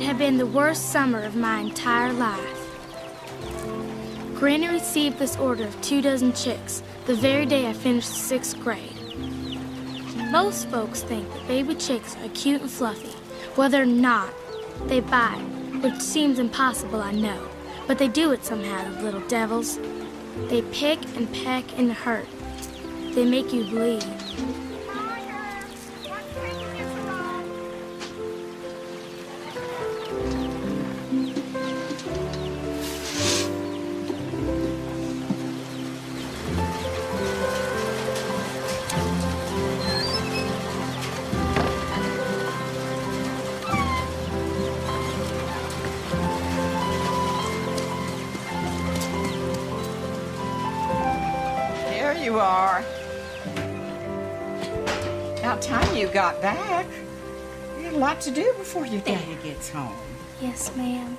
It had been the worst summer of my entire life. Granny received this order of 24 chicks the very day I finished the 6th grade. Most folks think that baby chicks are cute and fluffy. Well, they're not. They bite, which seems impossible, I know. But they do it somehow, the little devils. They pick and peck and hurt. They make you bleed. There you are. About time you got back. You got a lot to do before your daddy gets home. Yes, ma'am.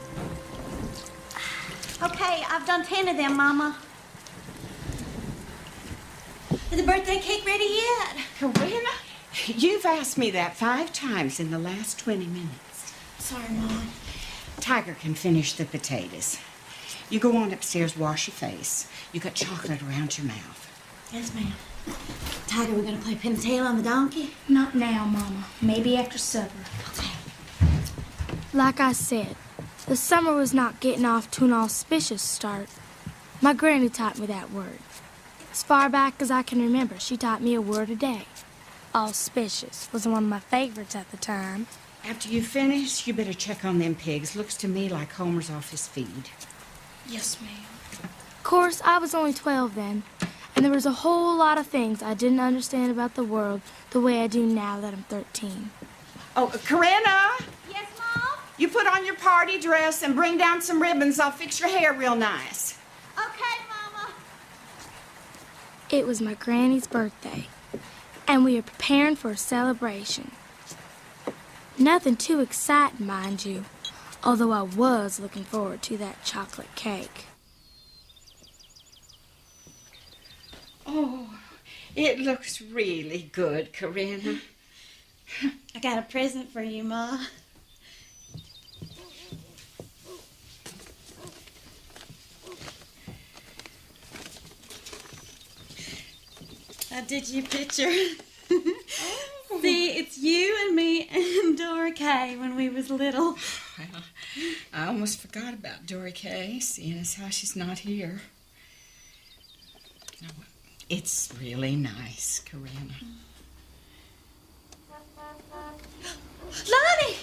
Okay, I've done 10 of them, Mama. Is the birthday cake ready yet? Corinna, you've asked me that 5 times in the last 20 minutes. Sorry, Mom. Tiger can finish the potatoes. You go on upstairs, wash your face. You got chocolate around your mouth. Yes, ma'am. Tiger, we're gonna play pin the tail on the donkey? Not now, Mama. Maybe after supper. Okay. Like I said, the summer was not getting off to an auspicious start. My granny taught me that word. As far back as I can remember, she taught me a word a day. Auspicious was one of my favorites at the time. After you finish, you better check on them pigs. Looks to me like Homer's off his feed. Yes, ma'am. Of course, I was only 12 then, and there was a whole lot of things I didn't understand about the world the way I do now that I'm 13. Oh, Corinna! Yes, Mom? You put on your party dress and bring down some ribbons. I'll fix your hair real nice. Okay, Mama. It was my granny's birthday, and we were preparing for a celebration. Nothing too exciting, mind you, although I was looking forward to that chocolate cake. Oh, it looks really good, Corinna. I got a present for you, Ma. I did you a picture. See, it's you and me and Dora Kay when we was little. Well, I almost forgot about Dory Kay, seeing as how she's not here. No, it's really nice, Corinna. Lonnie!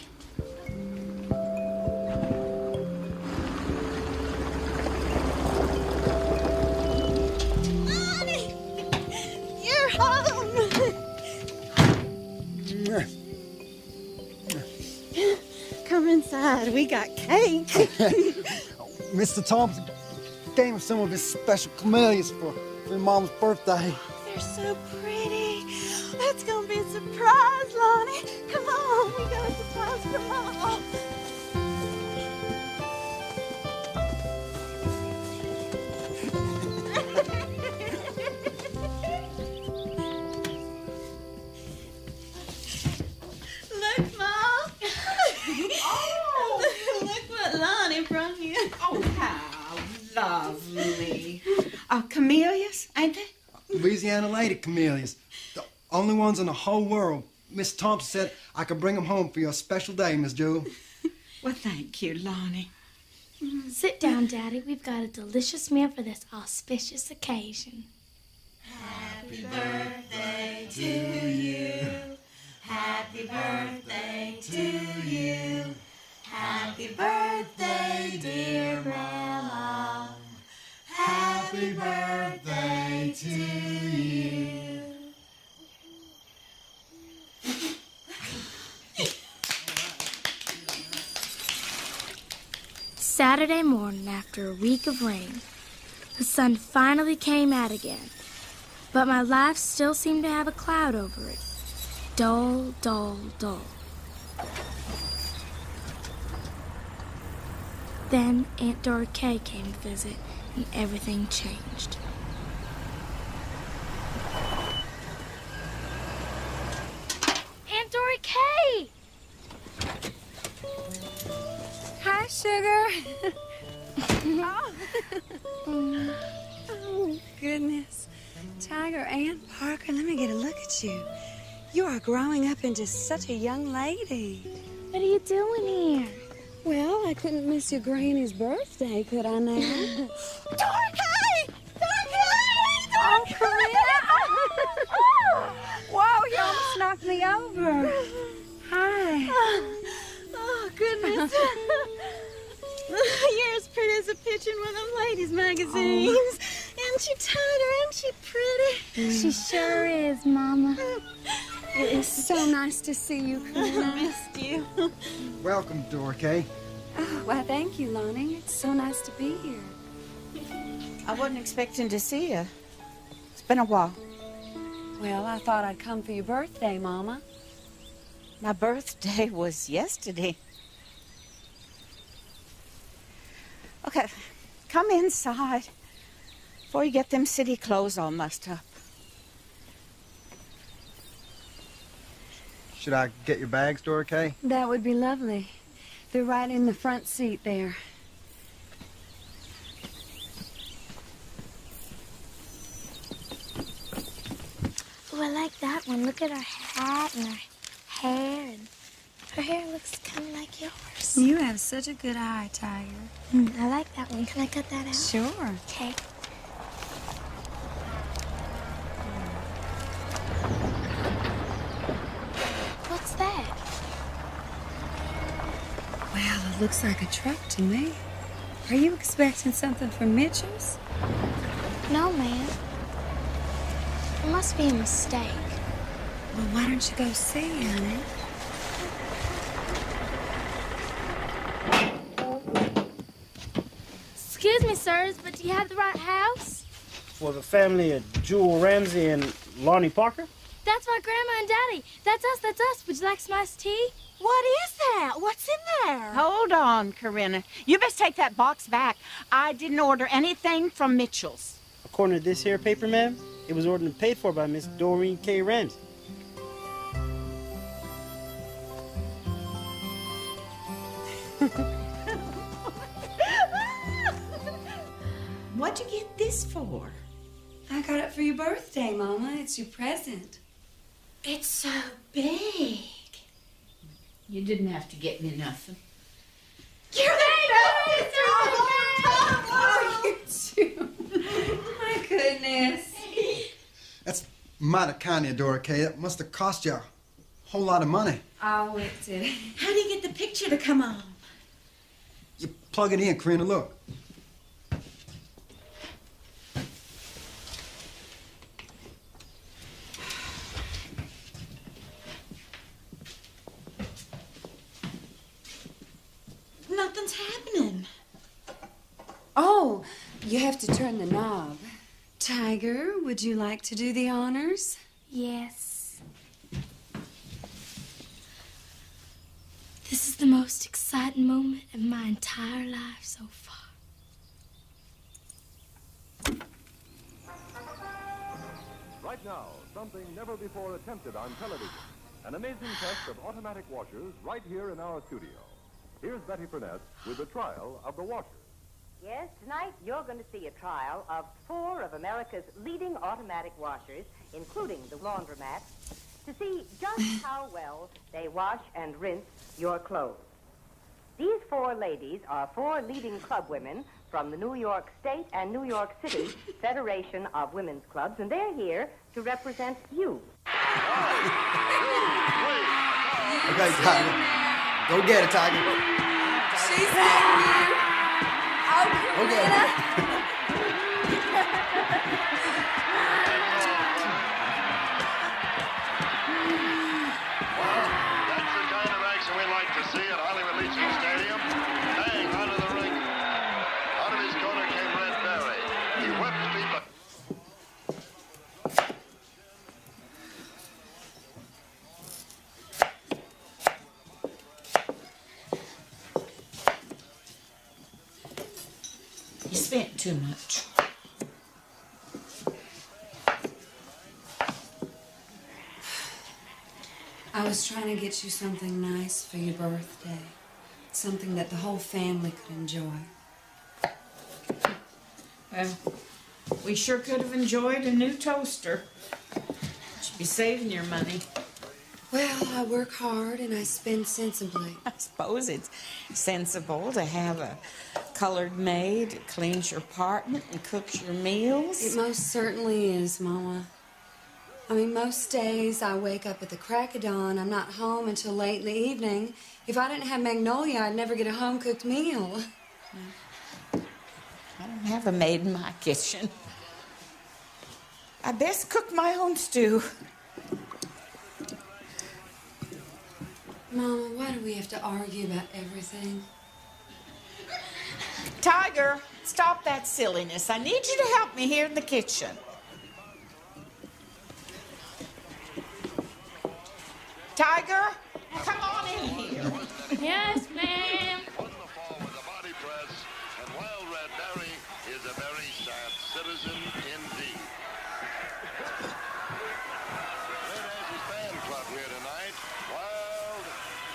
Lonnie! You're home! Come inside. We got cake. Mr. Thompson gave me some of his special camellias for your mom's birthday. They're so pretty. That's gonna be a surprise, Lonnie. Come on, we got a surprise for Mom. Look, Mom. Oh. Look what Lonnie brought you. Oh, how lovely. Camellias, ain't they? Louisiana lady camellias. The only ones in the whole world. Miss Thompson said I could bring them home for your special day, Miss Jewel. Well, thank you, Lonnie. Sit down, Daddy. We've got a delicious meal for this auspicious occasion. Happy birthday to you. Happy birthday to you. Happy birthday, dear Grandma. Happy birthday to you. Saturday morning, after a week of rain, the sun finally came out again, but my life still seemed to have a cloud over it. Dull, dull, dull. Then Aunt Dora Kay came to visit, and everything changed. Aunt Dora Kay! sugar. Oh, goodness. Tiger Ann Parker, let me get a look at you. You are growing up into such a young lady. What are you doing here? Well, I couldn't miss your granny's birthday, could I now? Dorothy! Oh, Corinna! Whoa, you almost knocked me over. Hi. Oh, goodness. You're as pretty as a picture in one of them ladies' magazines. Isn't she, Tiger? Isn't she pretty? She sure is, Mama. It is so nice to see you, I Corinna. missed you. Welcome, Dorothy. Oh, well, thank you, Lonnie. It's so nice to be here. I wasn't expecting to see you. It's been a while. Well, I thought I'd come for your birthday, Mama. My birthday was yesterday. Okay, come inside before you get them city clothes all mussed up. Should I get your bags, Dorothy? That would be lovely. They're right in the front seat there. Oh, I like that one. Look at her hat and her hair. And her hair looks kind of like yours. You have such a good eye, Tiger. I like that one. Can I cut that out? Sure. Okay. What's that? Well, it looks like a truck to me. Are you expecting something from Mitchell's? No, ma'am. It must be a mistake. Well, why don't you go see, honey? Excuse me, sirs, but do you have the right house? For the family of Jewel Ramsey and Lonnie Parker? That's my grandma and daddy. That's us, that's us. Would you like some iced tea? What is that? What's in there? Hold on, Corinna. You best take that box back. I didn't order anything from Mitchell's. According to this here paper, ma'am, it was ordered and paid for by Miss Doreen K. Ramsey. What'd you get this for? I got it for your birthday, Mama. It's your present. It's so big. You didn't have to get me nothing. You're the Oh, you too. My goodness. That's mighty kind of you, Dorothy. That must have cost you a whole lot of money. Oh, it did. How do you get the picture to come on? You plug it in, Corinna, look. Nothing's happening. Oh, you have to turn the knob. Tiger, would you like to do the honors? Yes. This is the most exciting moment of my entire life so far. Right now, something never before attempted on television. An amazing test of automatic washers right here in our studio. Here's Betty Furness with the trial of the washers. Yes, tonight you're going to see a trial of 4 of America's leading automatic washers, including the laundromat, to see just how well they wash and rinse your clothes. These 4 ladies are 4 leading club women from the New York State and New York City Federation of Women's Clubs, and they're here to represent you. Okay, Tiger. Go get it, Tiger. She's getting you. Oh, Go get it. That's the kind of action we like to see at Hollywood Legion Stadium. Bang, onto the ring. Out of his corner came Red Barry. He whipped people. You spent too much. I was trying to get you something nice for your birthday. something that the whole family could enjoy. Well, we sure could have enjoyed a new toaster. Should be saving your money. Well, I work hard and I spend sensibly. I suppose it's sensible to have a colored maid that cleans your apartment and cooks your meals. It most certainly is, Mama. I mean, most days I wake up at the crack of dawn. I'm not home until late in the evening. If I didn't have Magnolia, I'd never get a home-cooked meal. I don't have a maid in my kitchen. I best cook my own stew. Mama, why do we have to argue about everything? Tiger, stop that silliness. I need you to help me here in the kitchen. Tiger, come on in here. Yes, ma'am. Won the fall with a body press, and Wild Red Barry is a very sad citizen indeed. Red has his fan club here tonight. Wild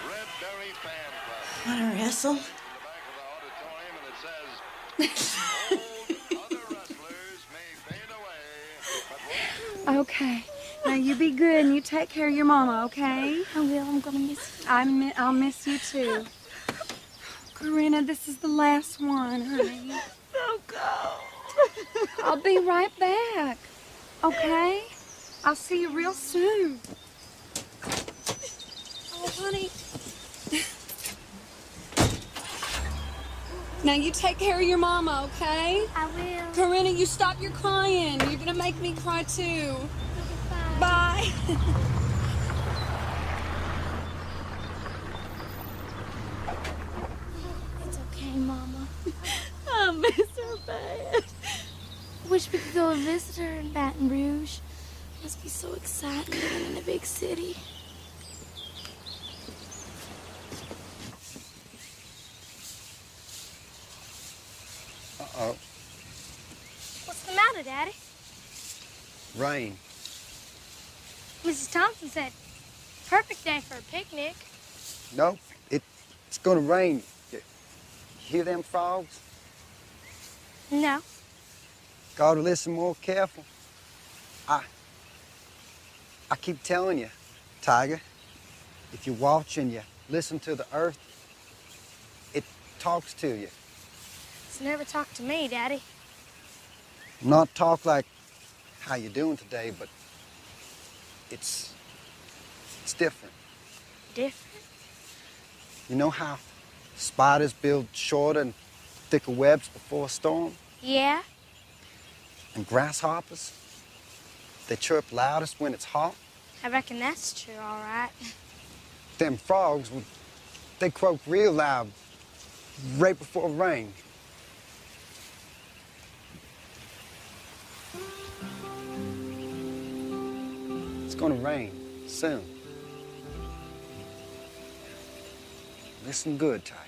Red Barry Fan Club. Want to wrestle? In the back of the auditorium, and it says, "Old other wrestlers may fade away, but Okay. Now, you be good and you take care of your mama, okay? I will. I'm gonna miss you. I'll miss you, too. Corinna, this is the last one, honey. Don't go. I'll be right back, okay? I'll see you real soon. Oh, honey. Now, you take care of your mama, okay? I will. Corinna, you stop your crying. You're gonna make me cry, too. Bye. It's okay, Mama. I miss her bad. Wish we could go and visit her in Baton Rouge. Must be so exciting living in a big city. Uh-oh. What's the matter, Daddy? Rain. Mrs. Thompson said, perfect day for a picnic. No, it's gonna rain. You hear them frogs? No. Gotta listen more careful. I keep telling you, Tiger, if you watch and you listen to the earth, it talks to you. It's never talked to me, Daddy. Not talk like how you doing today, but it's different. Different? You know how spiders build shorter and thicker webs before a storm? Yeah? And grasshoppers, they chirp loudest when it's hot? I reckon that's true, all right. Them frogs, they croak real loud right before rain. It's gonna rain soon. Listen good, Tiger.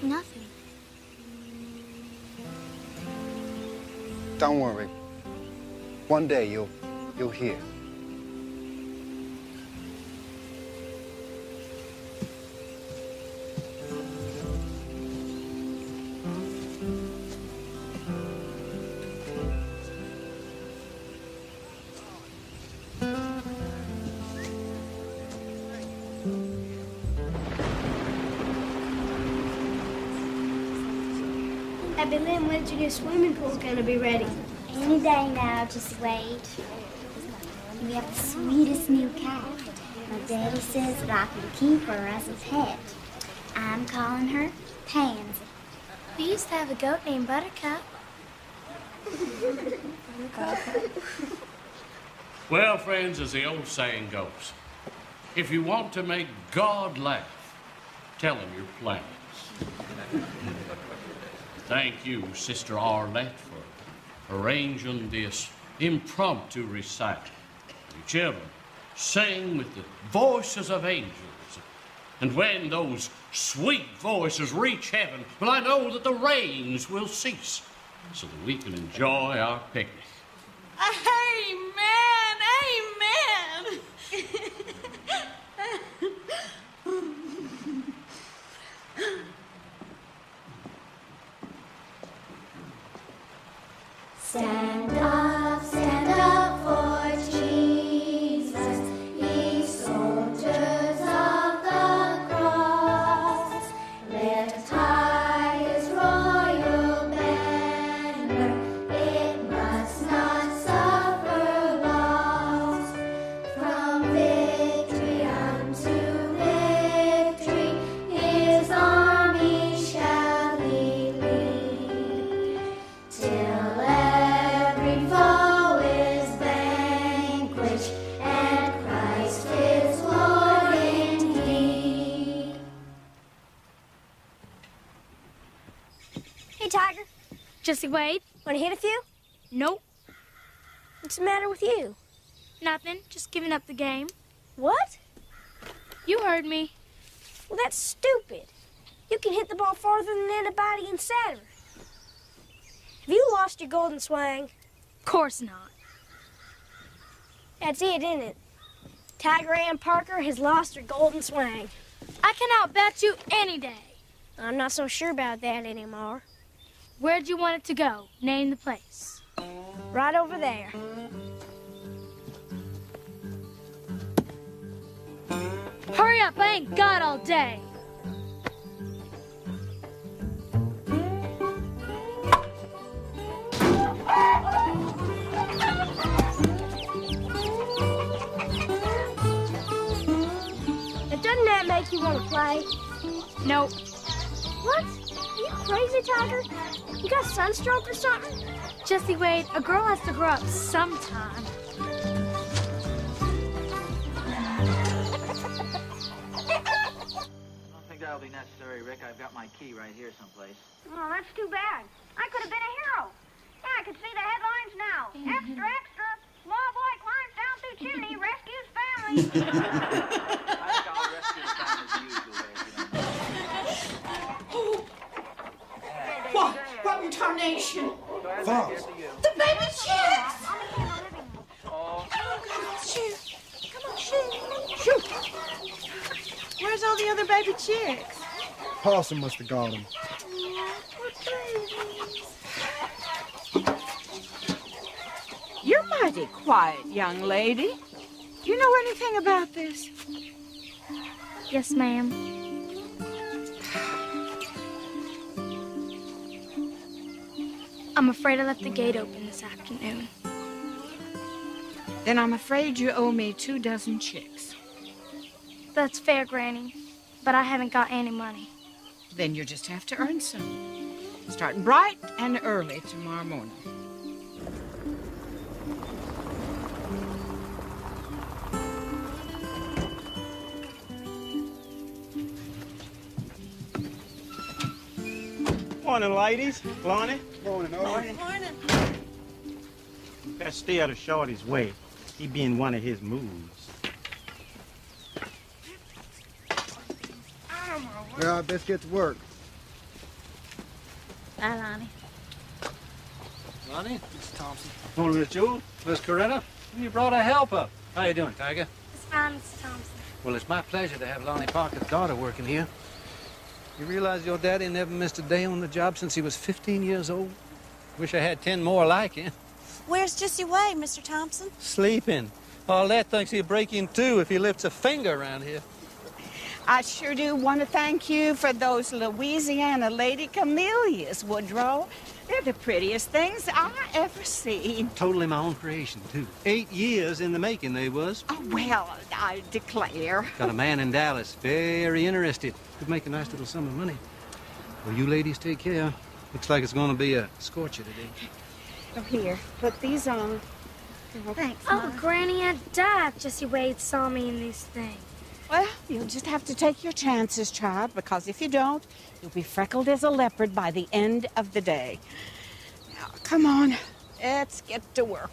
Nothing. Don't worry. One day you'll hear. Abby Lynn, when's your new swimming pool gonna be ready? Any day now, just wait. We have the sweetest new cat. My daddy says that I can keep her as a pet. I'm calling her Pansy. We used to have a goat named Buttercup. Well, friends, as the old saying goes, if you want to make God laugh, tell him your plans. Thank you, Sister Arlette, for arranging this impromptu recital. You children sing with the voices of angels. And when those sweet voices reach heaven, well, I know that the rains will cease so that we can enjoy our picnic. Amen! Amen! Jessie Wade. Want to hit a few? Nope. What's the matter with you? Nothing. Just giving up the game. What? You heard me. Well, that's stupid. You can hit the ball farther than anybody in Saturn. Have you lost your golden swing? Of course not. That's it, isn't it? Tiger Ann Parker has lost her golden swing. I can outbat you any day. I'm not so sure about that anymore. Where'd you want it to go? Name the place. Right over there. Hurry up, I ain't got all day. Doesn't that make you want to play? Nope. What? Are you crazy, Tiger? You got sunstroke or something? Jessie Wade, a girl has to grow up sometime. I don't think that'll be necessary, Rick. I've got my key right here someplace. Oh, that's too bad. I could have been a hero. Yeah, I can see the headlines now. Extra, extra. Small boy climbs down through chimney, rescues family. I think I'll rescue the family as usual, What in tarnation? False. The baby chicks! Oh. Shoot. Come on, shoot. Shoot. Where's all the other baby chicks? Possum must have got them. You're mighty quiet, young lady. Do you know anything about this? Yes, ma'am. I'm afraid I left the gate open this afternoon. Then I'm afraid you owe me 24 chicks. That's fair, Granny, but I haven't got any money. Then you just have to earn some. Starting bright and early tomorrow morning. Morning, ladies. Lonnie. Morning, Owen. Morning. Best stay out of Shorty's way. He be in one of his moods. Well, I best get to work. Bye, Lonnie. Lonnie? Mr. Thompson. Morning, Miss Jewel. Miss Coretta. You brought a helper. How you doing, Tiger? It's fine, Mr. Thompson. Well, it's my pleasure to have Lonnie Parker's daughter working here. You realize your daddy never missed a day on the job since he was 15 years old? Wish I had 10 more like him. Where's Jessie Wade, Mr. Thompson? Sleeping. All that thinks he'll break in two if he lifts a finger around here. I sure do want to thank you for those Louisiana lady camellias, Woodrow. They're the prettiest things I ever seen. Totally my own creation, too. 8 years in the making they was. Oh, well, I declare. Got a man in Dallas, very interested. Could make a nice little sum of money. Well, you ladies take care. Looks like it's going to be a scorcher today. Oh, here, put these on. Oh, thanks, Oh, Mom. Granny, I'd die if Jessie Wade saw me in these things. Well, you'll just have to take your chances, child, because if you don't, you'll be freckled as a leopard by the end of the day. Now, come on, let's get to work.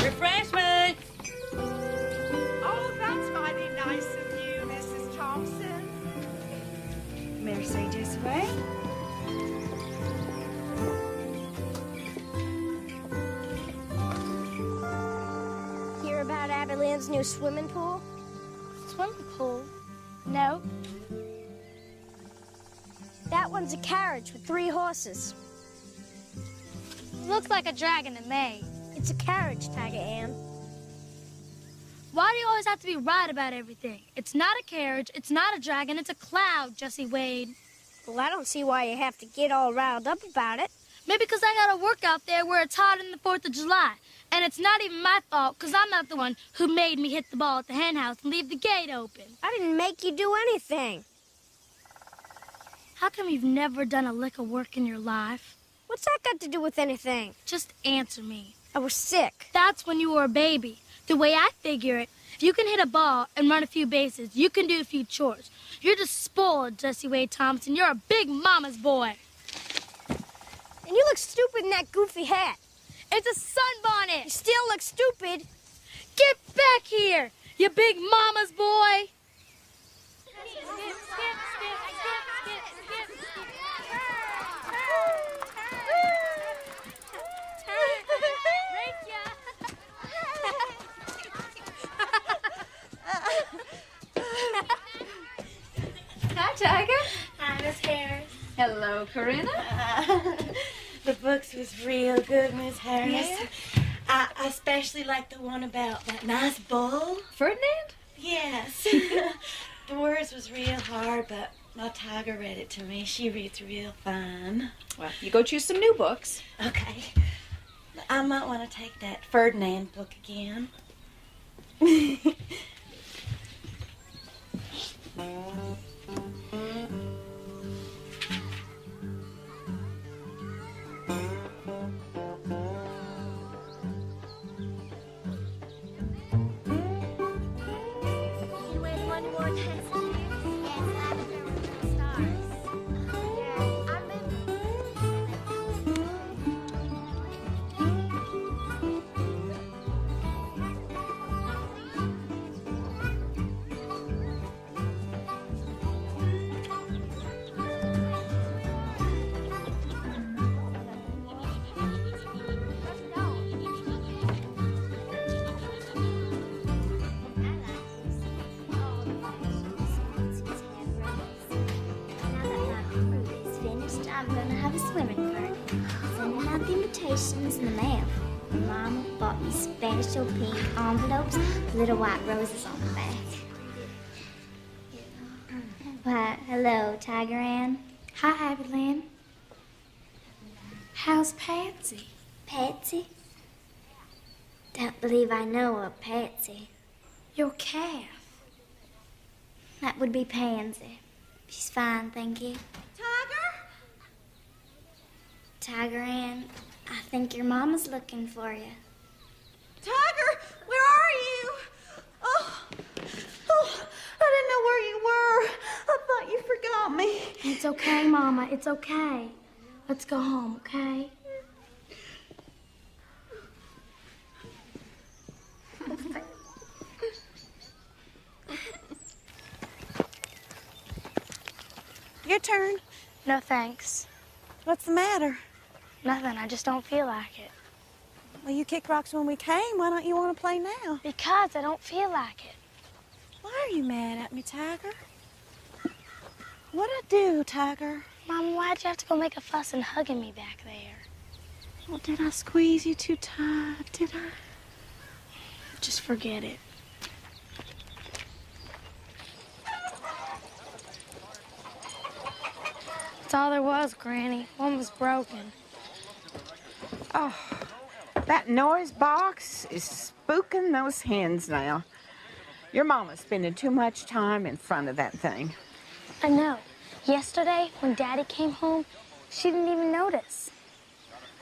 Refreshment! Oh, that's mighty nice of you, Mrs. Thompson. Merci, Jessie Wade. Hear about Abby Lynn's new swimming pool? Swimming pool? No. That one's a carriage with 3 horses. Looks like a dragon to me. It's a carriage, Tiger Ann. Why do you always have to be right about everything? It's not a carriage, it's not a dragon, it's a cloud, Jesse Wade. Well, I don't see why you have to get all riled up about it. Maybe because I gotta work out there where it's hot on the 4th of July. And it's not even my fault, because I'm not the one who made me hit the ball at the hen house and leave the gate open. I didn't make you do anything. How come you've never done a lick of work in your life? What's that got to do with anything? Just answer me. I was sick. That's when you were a baby. The way I figure it, if you can hit a ball and run a few bases, you can do a few chores. You're just spoiled, Jesse Wade Thompson. You're a big mama's boy. And you look stupid in that goofy hat. It's a sunbonnet. You still look stupid. Get back here, you big mama's boy. Hi, Tiger. Hi, Miss Harris. Hello, Corinna. The books was real good, Miss Harris. Yeah? I especially like the one about that nice bull. Ferdinand? Yes. The words was real hard, but my Tiger read it to me. She reads real fine. Well, you go choose some new books. Okay. I might want to take that Ferdinand book again. I'm gonna have a swimming party. Sending out the invitations in the mail. Mama bought me Spanish old pink envelopes, little white roses on the back. Why, hello, Tiger Ann. Hi, Abby Lynn. How's Patsy? Patsy? Don't believe I know a Patsy. Your calf. That would be Pansy. She's fine, thank you. Tiger Ann, I think your mama's looking for you. Tiger, where are you? Oh, I didn't know where you were. I thought you forgot me. It's okay, Mama. It's okay. Let's go home, okay? Your turn. No, thanks. What's the matter? Nothing. I just don't feel like it. Well, you kicked rocks when we came. Why don't you want to play now? Because I don't feel like it. Why are you mad at me, Tiger? What'd I do, Tiger? Mama, why'd you have to go make a fuss and hugging me back there? Well, did I squeeze you too tight? Did I? Just forget it. That's all there was, Granny. One was broken. Oh, that noise box is spooking those hens now. Your mama's spending too much time in front of that thing. I know. Yesterday, when Daddy came home, she didn't even notice.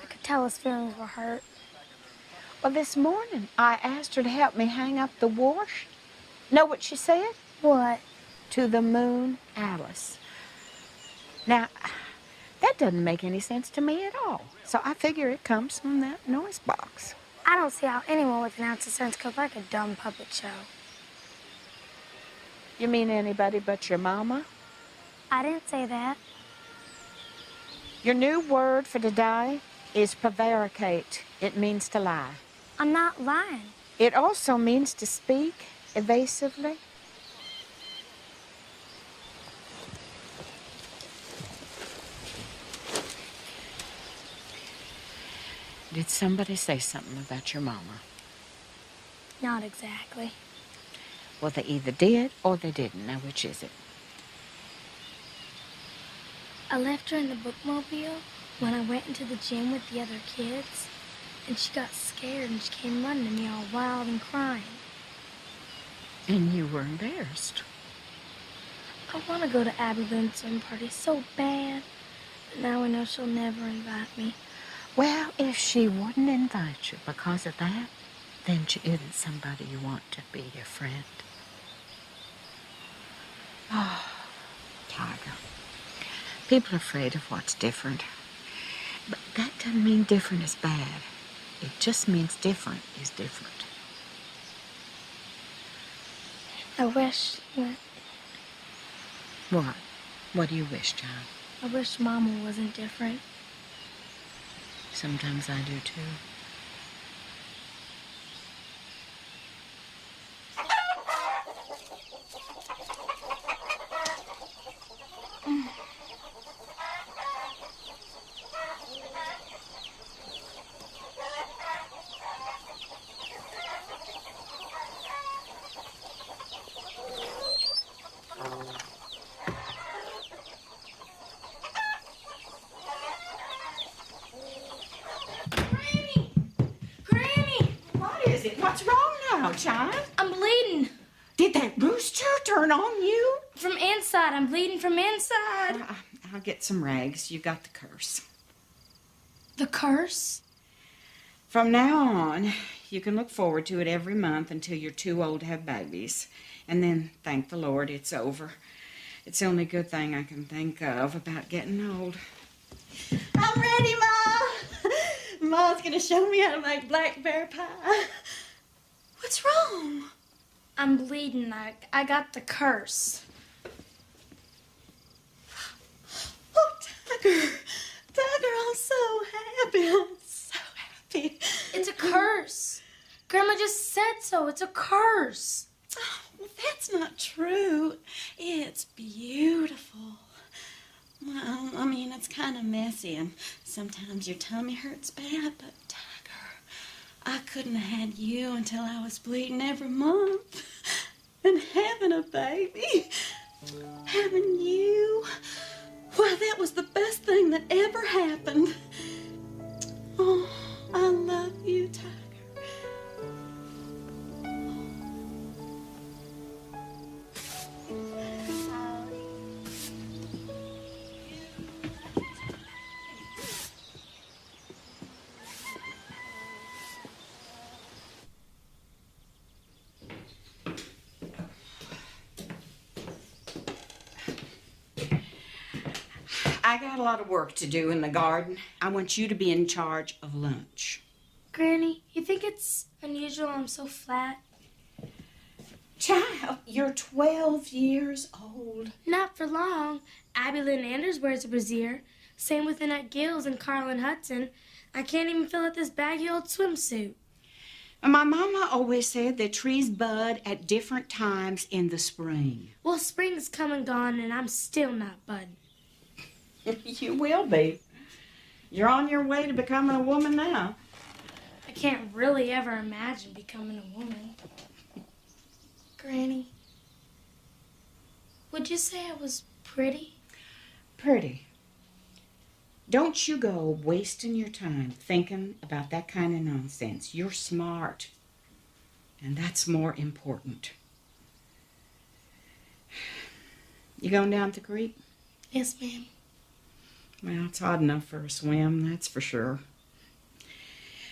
I could tell his feelings were hurt. Well, this morning, I asked her to help me hang up the wash. Know what she said? What? To the moon, Alice. Now, that doesn't make any sense to me at all. So I figure it comes from that noise box. I don't see how anyone with an ounce of sense could like a dumb puppet show. You mean anybody but your mama? I didn't say that. Your new word for today is prevaricate. It means to lie. I'm not lying. It also means to speak evasively. Did somebody say something about your mama? Not exactly. Well, they either did or they didn't. Now, which is it? I left her in the bookmobile when I went into the gym with the other kids, and she got scared and she came running to me all wild and crying. And you were embarrassed. I want to go to Abby Lynn's swim party so bad, but now I know she'll never invite me. Well, if she wouldn't invite you because of that, then she isn't somebody you want to be your friend. Oh, Tiger. People are afraid of what's different. But that doesn't mean different is bad. It just means different is different. I wish that... What? What do you wish, child? I wish Mama wasn't different. Sometimes I do, too. What's wrong now, child? I'm bleeding. Did that rooster turn on you? From inside. I'm bleeding from inside. I'll get some rags. You got the curse. The curse? From now on, you can look forward to it every month until you're too old to have babies. And then, thank the Lord, it's over. It's the only good thing I can think of about getting old. I'm ready, Ma. Ma's gonna show me how to make blackberry pie. What's wrong? I'm bleeding. I got the curse. Oh, Tiger. Tiger, I'm so happy. I'm so happy. It's a curse. Grandma just said so. It's a curse. Oh, well, that's not true. It's beautiful. Well, I mean, it's kind of messy, and sometimes your tummy hurts bad, but Tiger, I couldn't have had you until I was bleeding every month. And having a baby, having you, well, that was the best thing that ever happened. Oh, I love you, Tiger. I got a lot of work to do in the garden. I want you to be in charge of lunch. Granny, you think it's unusual I'm so flat? Child, you're 12 years old. Not for long. Abby Lynn Anders wears a brassiere. Same with Annette Gills and Carlin Hudson. I can't even fill out this baggy old swimsuit. My mama always said that trees bud at different times in the spring. Well, spring's come and gone, and I'm still not budding. You will be. You're on your way to becoming a woman now. I can't really ever imagine becoming a woman. Granny, would you say I was pretty? Pretty. Don't you go wasting your time thinking about that kind of nonsense. You're smart, and that's more important. You going down to the creek? Yes, ma'am. Well, it's hot enough for a swim, that's for sure.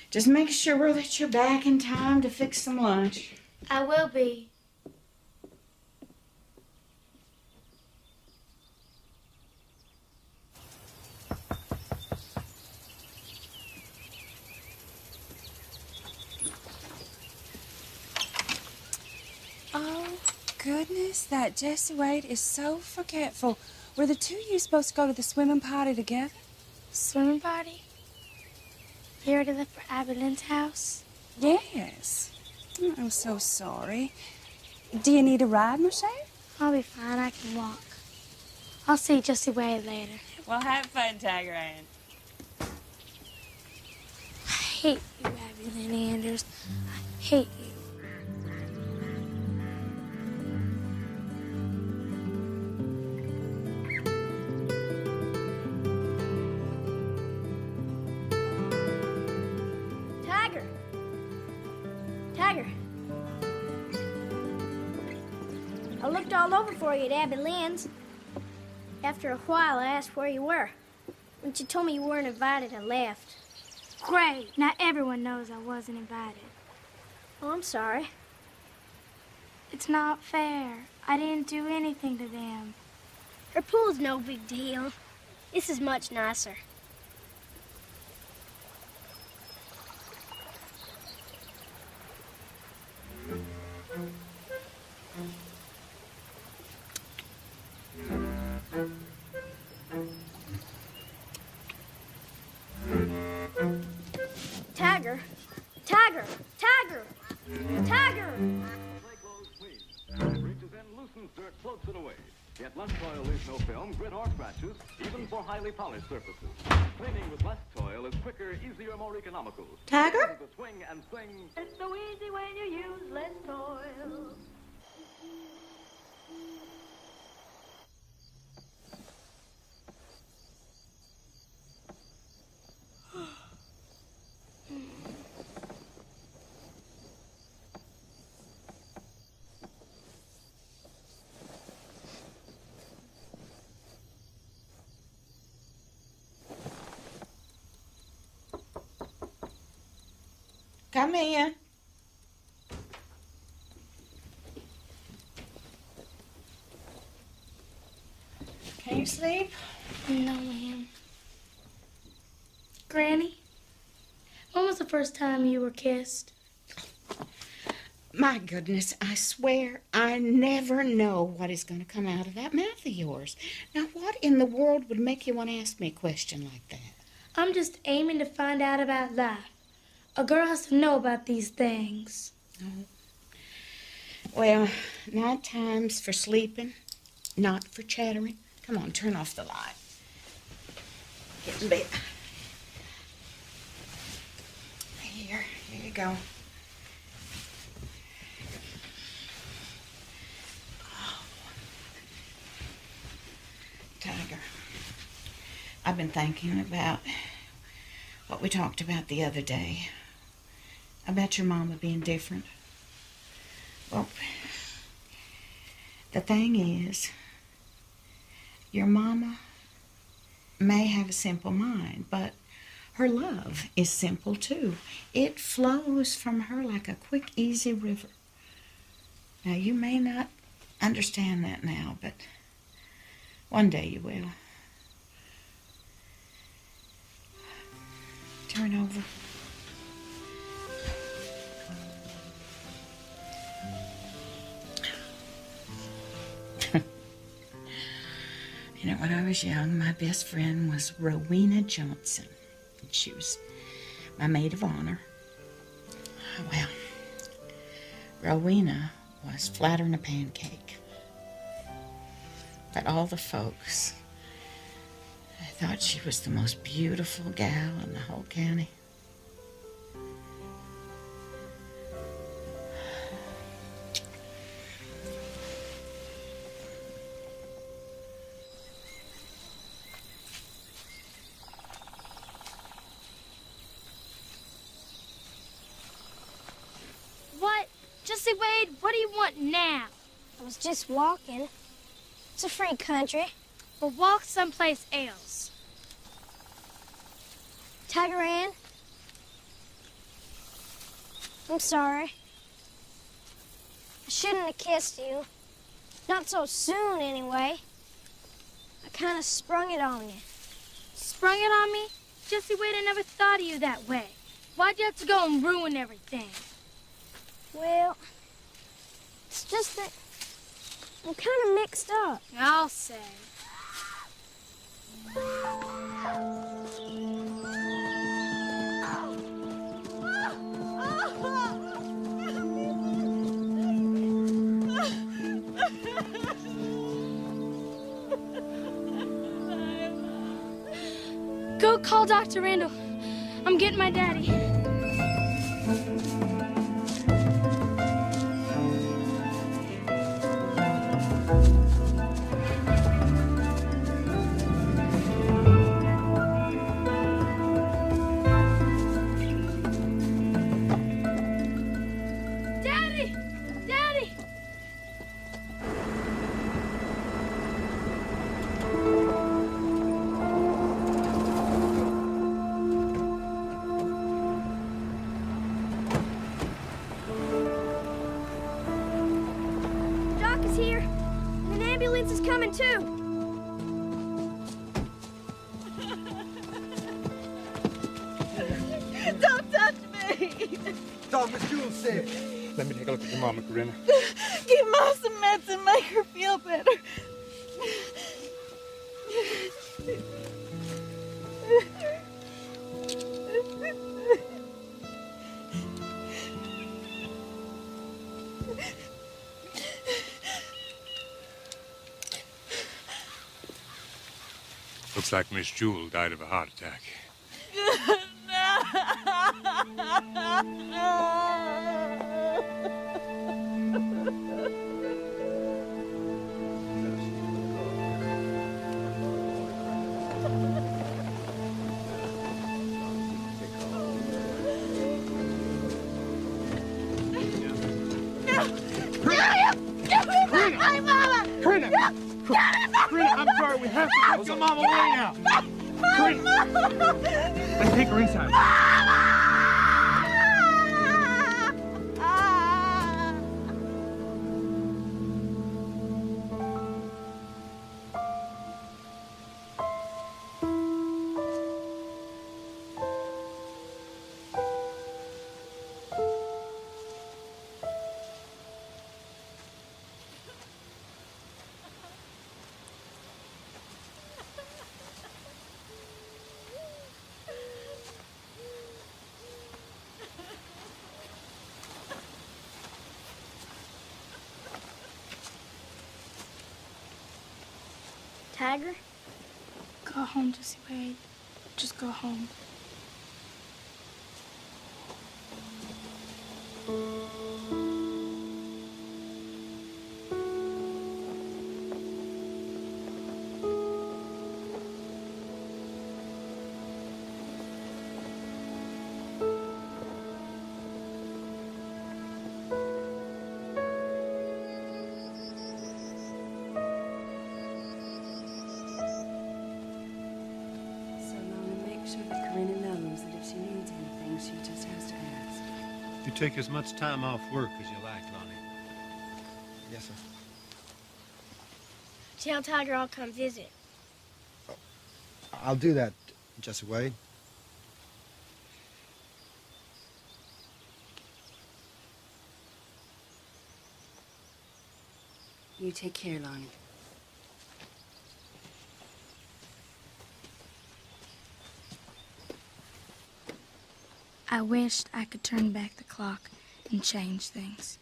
Just make sure that you're back in time to fix some lunch. I will be. Oh, goodness, that Jessie Wade is so forgetful. Were the two of you supposed to go to the swimming party together? Swimming party? You already left for Abby Lynn's house? Yes. Oh, I'm so sorry. Do you need a ride, Michelle? I'll be fine. I can walk. I'll see Jessie Wade later. Well, have fun, Tiger Ann. I hate you, Abby Lynn Anders. I hate you. Tiger. I looked all over for you at Abby Lynn's. After a while, I asked where you were. When she told me you weren't invited, I left. Great. Now everyone knows I wasn't invited. Oh, I'm sorry. It's not fair. I didn't do anything to them. Her pool's no big deal. This is much nicer. Tiger! Tiger! Tiger! Tiger! It reaches in, loosens dirt, floats it away. Yet less toil leaves no film, grit, or scratches, even for highly polished surfaces. Cleaning with less toil is quicker, easier, more economical. Tiger? The swing and sing. It's so easy when you use less toil. Come in. Can you sleep? No, ma'am. Granny, when was the first time you were kissed? My goodness, I swear I never know what is going to come out of that mouth of yours. Now, what in the world would make you want to ask me a question like that? I'm just aiming to find out about life. A girl has to know about these things. Oh. Well, night time's for sleeping, not for chattering. Come on, turn off the light. Get in bed. Here you go. Oh. Tiger, I've been thinking about what we talked about the other day. About your mama being different. Well, the thing is, your mama may have a simple mind, but her love is simple too. It flows from her like a quick, easy river. Now, you may not understand that now, but one day you will. Turn over. You know, when I was young, my best friend was Rowena Johnson. She was my maid of honor. Well, Rowena was flatter than a pancake. But all the folks, I thought she was the most beautiful gal in the whole county. Jesse Wade, what do you want now? I was just walking. It's a free country. Well, walk someplace else. Tiger Ann, I'm sorry. I shouldn't have kissed you. Not so soon, anyway. I kind of sprung it on you. Sprung it on me? Jesse Wade, I never thought of you that way. Why'd you have to go and ruin everything? Well, it's just that I'm kind of mixed up. I'll say. Go call Dr. Randall. I'm getting my daddy. Fritz is coming too. Don't touch me. Dog, Miss Jewel said. Let me take a look at your mama, Corinna. Give Mom some meds and make her feel better. Looks like Miss Jewel died of a heart attack. Corinna! Corinna, I'm sorry. We have to take your mom away now. Corinna! Let's take her inside. Tiger? Go home, Jesse Wade. Just go home. You take as much time off work as you like, Lonnie. Yes, sir. Tell Tiger I'll come visit. I'll do that, Jesse Wade. You take care, Lonnie. I wished I could turn back the clock and change things.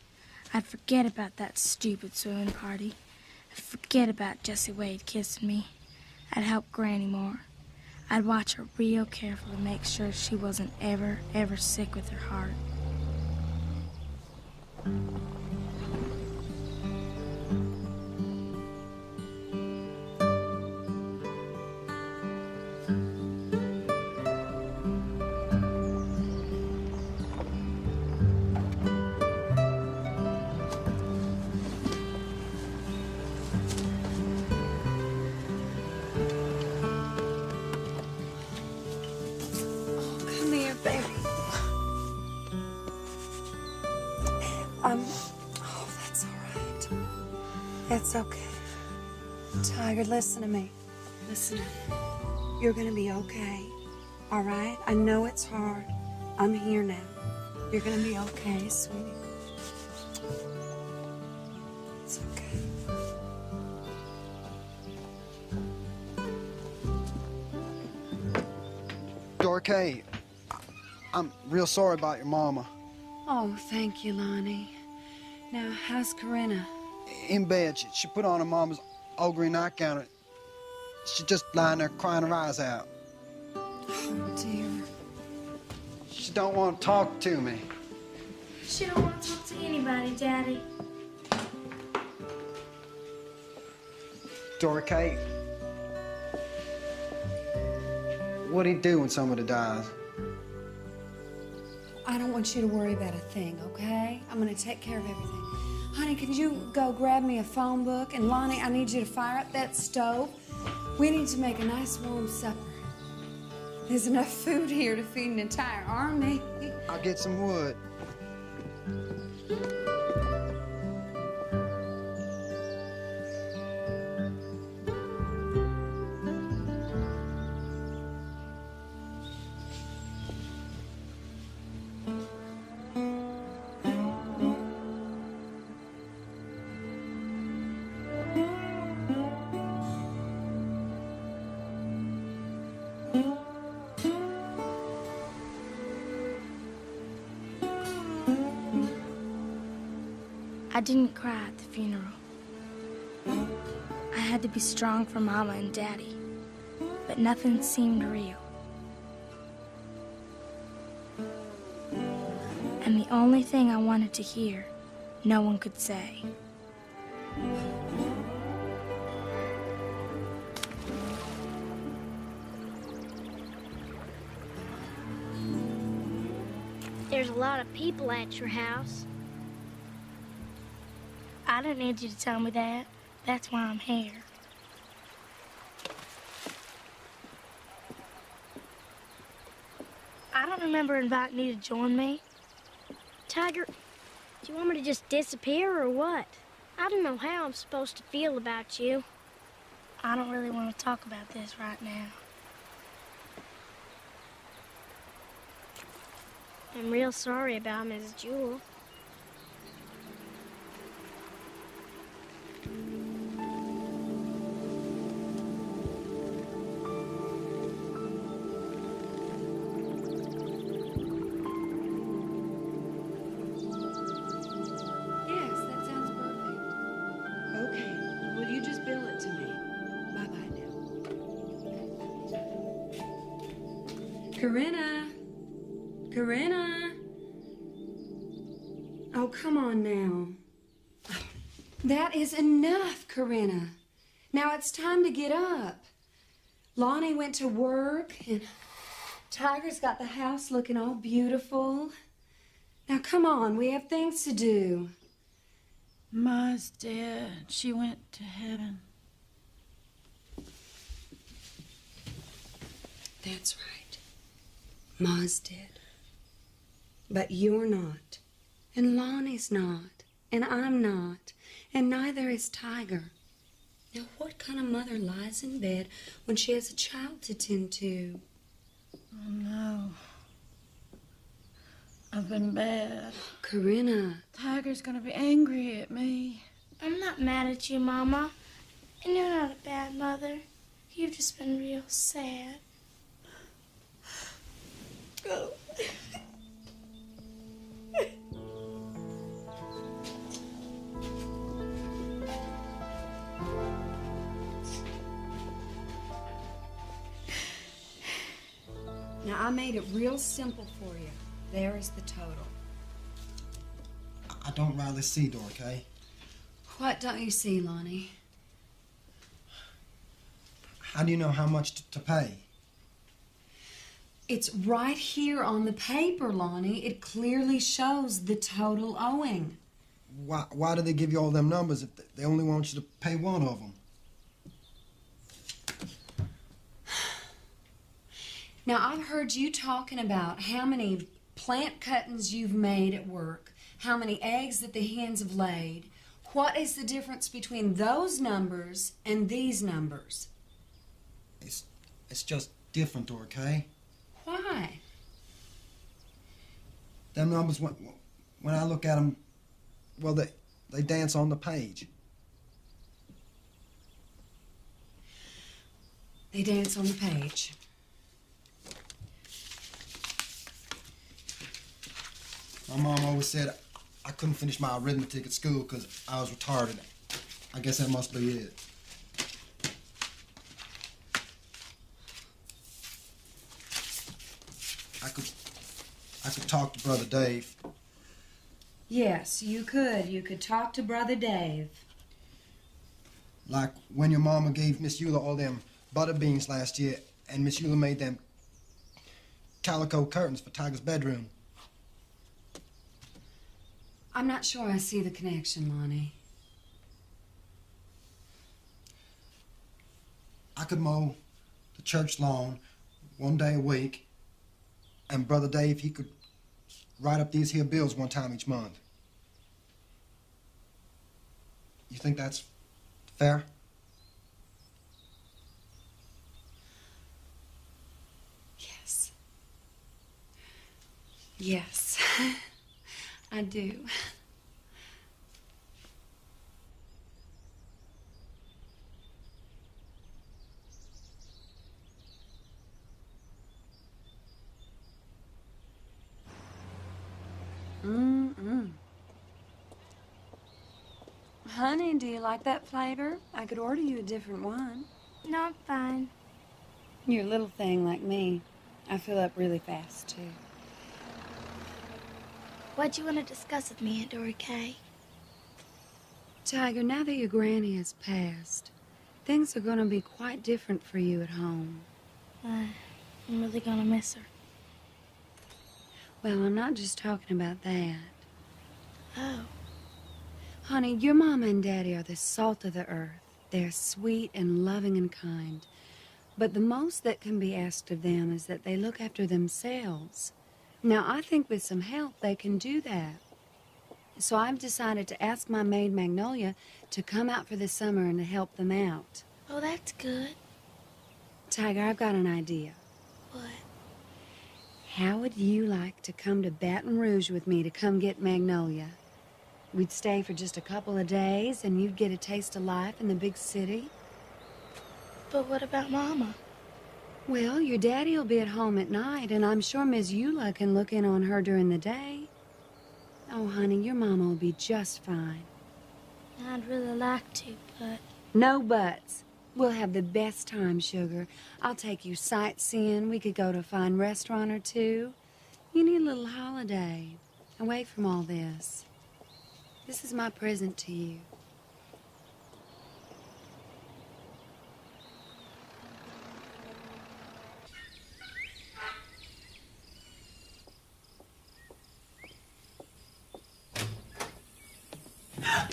I'd forget about that stupid swimming party. I'd forget about Jesse Wade kissing me. I'd help Granny more. I'd watch her real careful to make sure she wasn't ever sick with her heart. Oh, that's all right. It's okay. Tiger, listen to me. Listen. You're gonna be okay. All right? I know it's hard. I'm here now. You're gonna be okay, sweetie. It's okay. Dorothy, I'm real sorry about your mama. Oh, thank you, Lonnie. Now, how's Corinna? In bed, she put on her mama's old green nightgown. She's just lying there crying her eyes out. Oh, dear. She don't want to talk to me. She don't want to talk to anybody, Daddy. Dorothy, what do you do when somebody dies? I don't want you to worry about a thing, okay? I'm gonna take care of everything. Honey, could you go grab me a phone book? And Lonnie, I need you to fire up that stove. We need to make a nice warm supper. There's enough food here to feed an entire army. I'll get some wood. I didn't cry at the funeral. I had to be strong for Mama and Daddy, but nothing seemed real. And the only thing I wanted to hear, no one could say. There's a lot of people at your house. I didn't need you to tell me that. That's why I'm here. I don't remember inviting you to join me. Tiger, do you want me to just disappear or what? I don't know how I'm supposed to feel about you. I don't really want to talk about this right now. I'm real sorry about Mrs. Jewell. Yes, that sounds perfect. Okay, well, you just bill it to me. Bye-bye now. Corinna! Corinna! Oh, come on now. That is enough, Corinna. Now it's time to get up. Lonnie went to work, and Tiger's got the house looking all beautiful. Now, come on, we have things to do. Ma's dead. She went to heaven. That's right. Ma's dead. But you're not. And Lonnie's not. And I'm not. And neither is Tiger. Now, what kind of mother lies in bed when she has a child to tend to? Oh, no. I've been bad. Corinna. Tiger's gonna be angry at me. I'm not mad at you, Mama. And you're not a bad mother. You've just been real sad. Oh. Now, I made it real simple for you. There is the total. I don't rightly see, Dorothy. What don't you see, Lonnie? How do you know how much to pay? It's right here on the paper, Lonnie. It clearly shows the total owing. Why do they give you all them numbers if they only want you to pay one of them? Now, I've heard you talking about how many plant cuttings you've made at work, how many eggs that the hens have laid. What is the difference between those numbers and these numbers? It's just different, okay? Why? Them numbers, when I look at them, well, they dance on the page. They dance on the page. My mom always said I couldn't finish my arithmetic at school because I was retarded. I guess that must be it. I could talk to Brother Dave. Yes, you could. You could talk to Brother Dave. Like when your mama gave Miss Eula all them butter beans last year and Miss Eula made them calico curtains for Tiger's bedroom. I'm not sure I see the connection, Lonnie. I could mow the church lawn one day a week, and Brother Dave, he could write up these here bills one time each month. You think that's fair? Yes. Yes, I do. Honey, do you like that flavor? I could order you a different one. No, I'm fine. You're a little thing like me. I fill up really fast, too. What'd you want to discuss with me, Aunt Dory Kay? Tiger, now that your granny has passed, things are going to be quite different for you at home. I'm really going to miss her. Well, I'm not just talking about that. Oh. Honey, your mama and daddy are the salt of the earth. They're sweet and loving and kind. But the most that can be asked of them is that they look after themselves. Now, I think with some help, they can do that. So I've decided to ask my maid, Magnolia, to come out for the summer and to help them out. Oh, that's good. Tiger, I've got an idea. What? How would you like to come to Baton Rouge with me to come get Magnolia? We'd stay for just a couple of days, and you'd get a taste of life in the big city. But what about Mama? Well, your daddy will be at home at night, and I'm sure Miss Eula can look in on her during the day. Oh, honey, your mama will be just fine. I'd really like to, but... No buts. We'll have the best time, sugar. I'll take you sightseeing. We could go to a fine restaurant or two. You need a little holiday, away from all this. This is my present to you.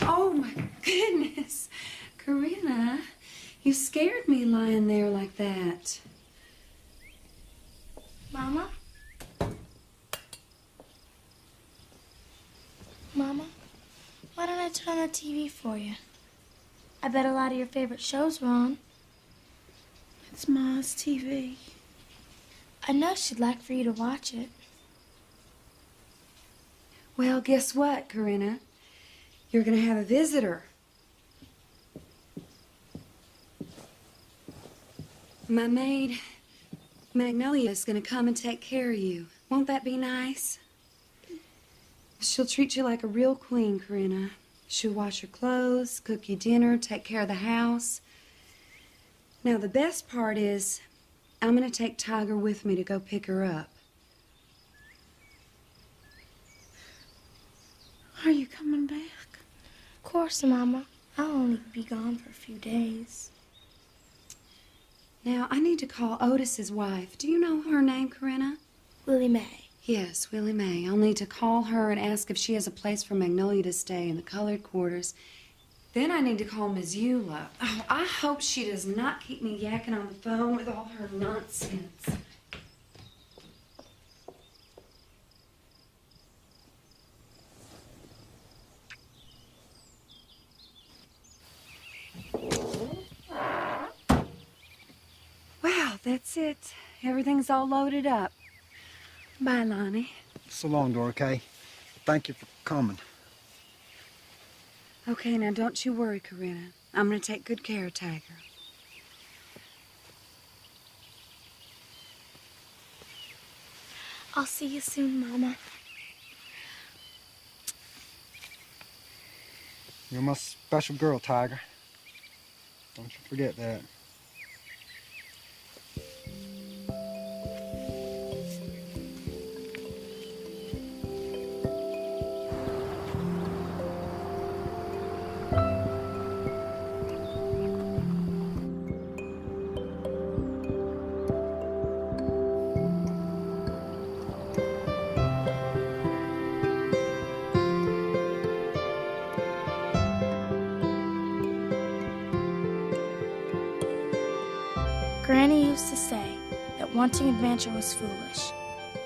Oh, my goodness. Corinna, you scared me lying there like that. Mama? Mama? Why don't I turn on the TV for you? I bet a lot of your favorite shows were on. It's Ma's TV. I know she'd like for you to watch it. Well, guess what, Corinna? You're going to have a visitor. My maid, Magnolia, is going to come and take care of you. Won't that be nice? She'll treat you like a real queen, Corinna. She'll wash your clothes, cook you dinner, take care of the house. Now, the best part is I'm going to take Tiger with me to go pick her up. Are you coming back? Of course, Mama. I'll only be gone for a few days. Now, I need to call Otis's wife. Do you know her name, Corinna? Willie Mae. Yes, Willie Mae. I'll need to call her and ask if she has a place for Magnolia to stay in the colored quarters. Then I need to call Miss Eula. Oh, I hope she does not keep me yakking on the phone with all her nonsense. Well, that's it. Everything's all loaded up. Bye, Lonnie. So long, Dora Kay. Thank you for coming. Okay, now don't you worry, Corinna. I'm going to take good care of Tiger. I'll see you soon, Mama. You're my special girl, Tiger. Don't you forget that. Granny used to say that wanting adventure was foolish,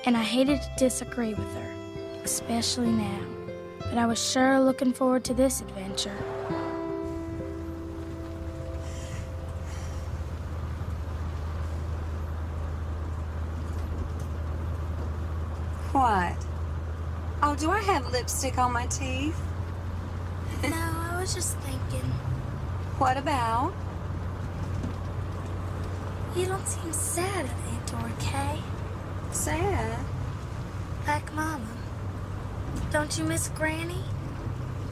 and I hated to disagree with her, especially now. But I was sure looking forward to this adventure. What? Oh, do I have lipstick on my teeth? No, I was just thinking. What about? You don't seem sad, Aunt Dora Kay. Sad? Like Mama. Don't you miss Granny?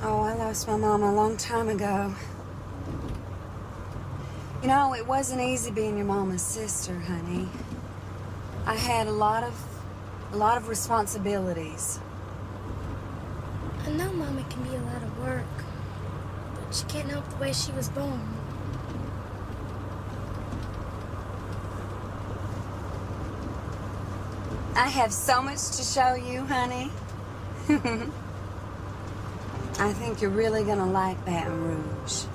Oh, I lost my mom a long time ago. You know, it wasn't easy being your mama's sister, honey. I had a lot of responsibilities. I know Mama can be a lot of work, but she can't help the way she was born. I have so much to show you, honey. I think you're really gonna like Baton Rouge.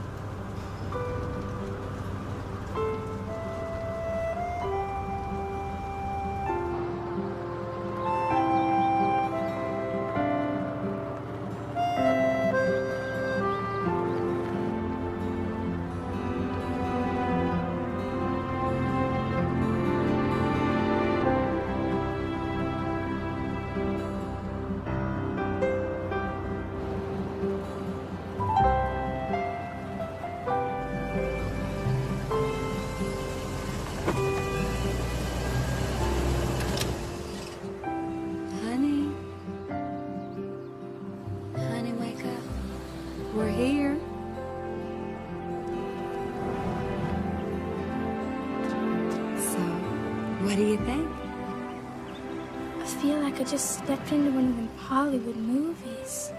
We're here. So, what do you think? I feel like I just stepped into one of them Hollywood movies.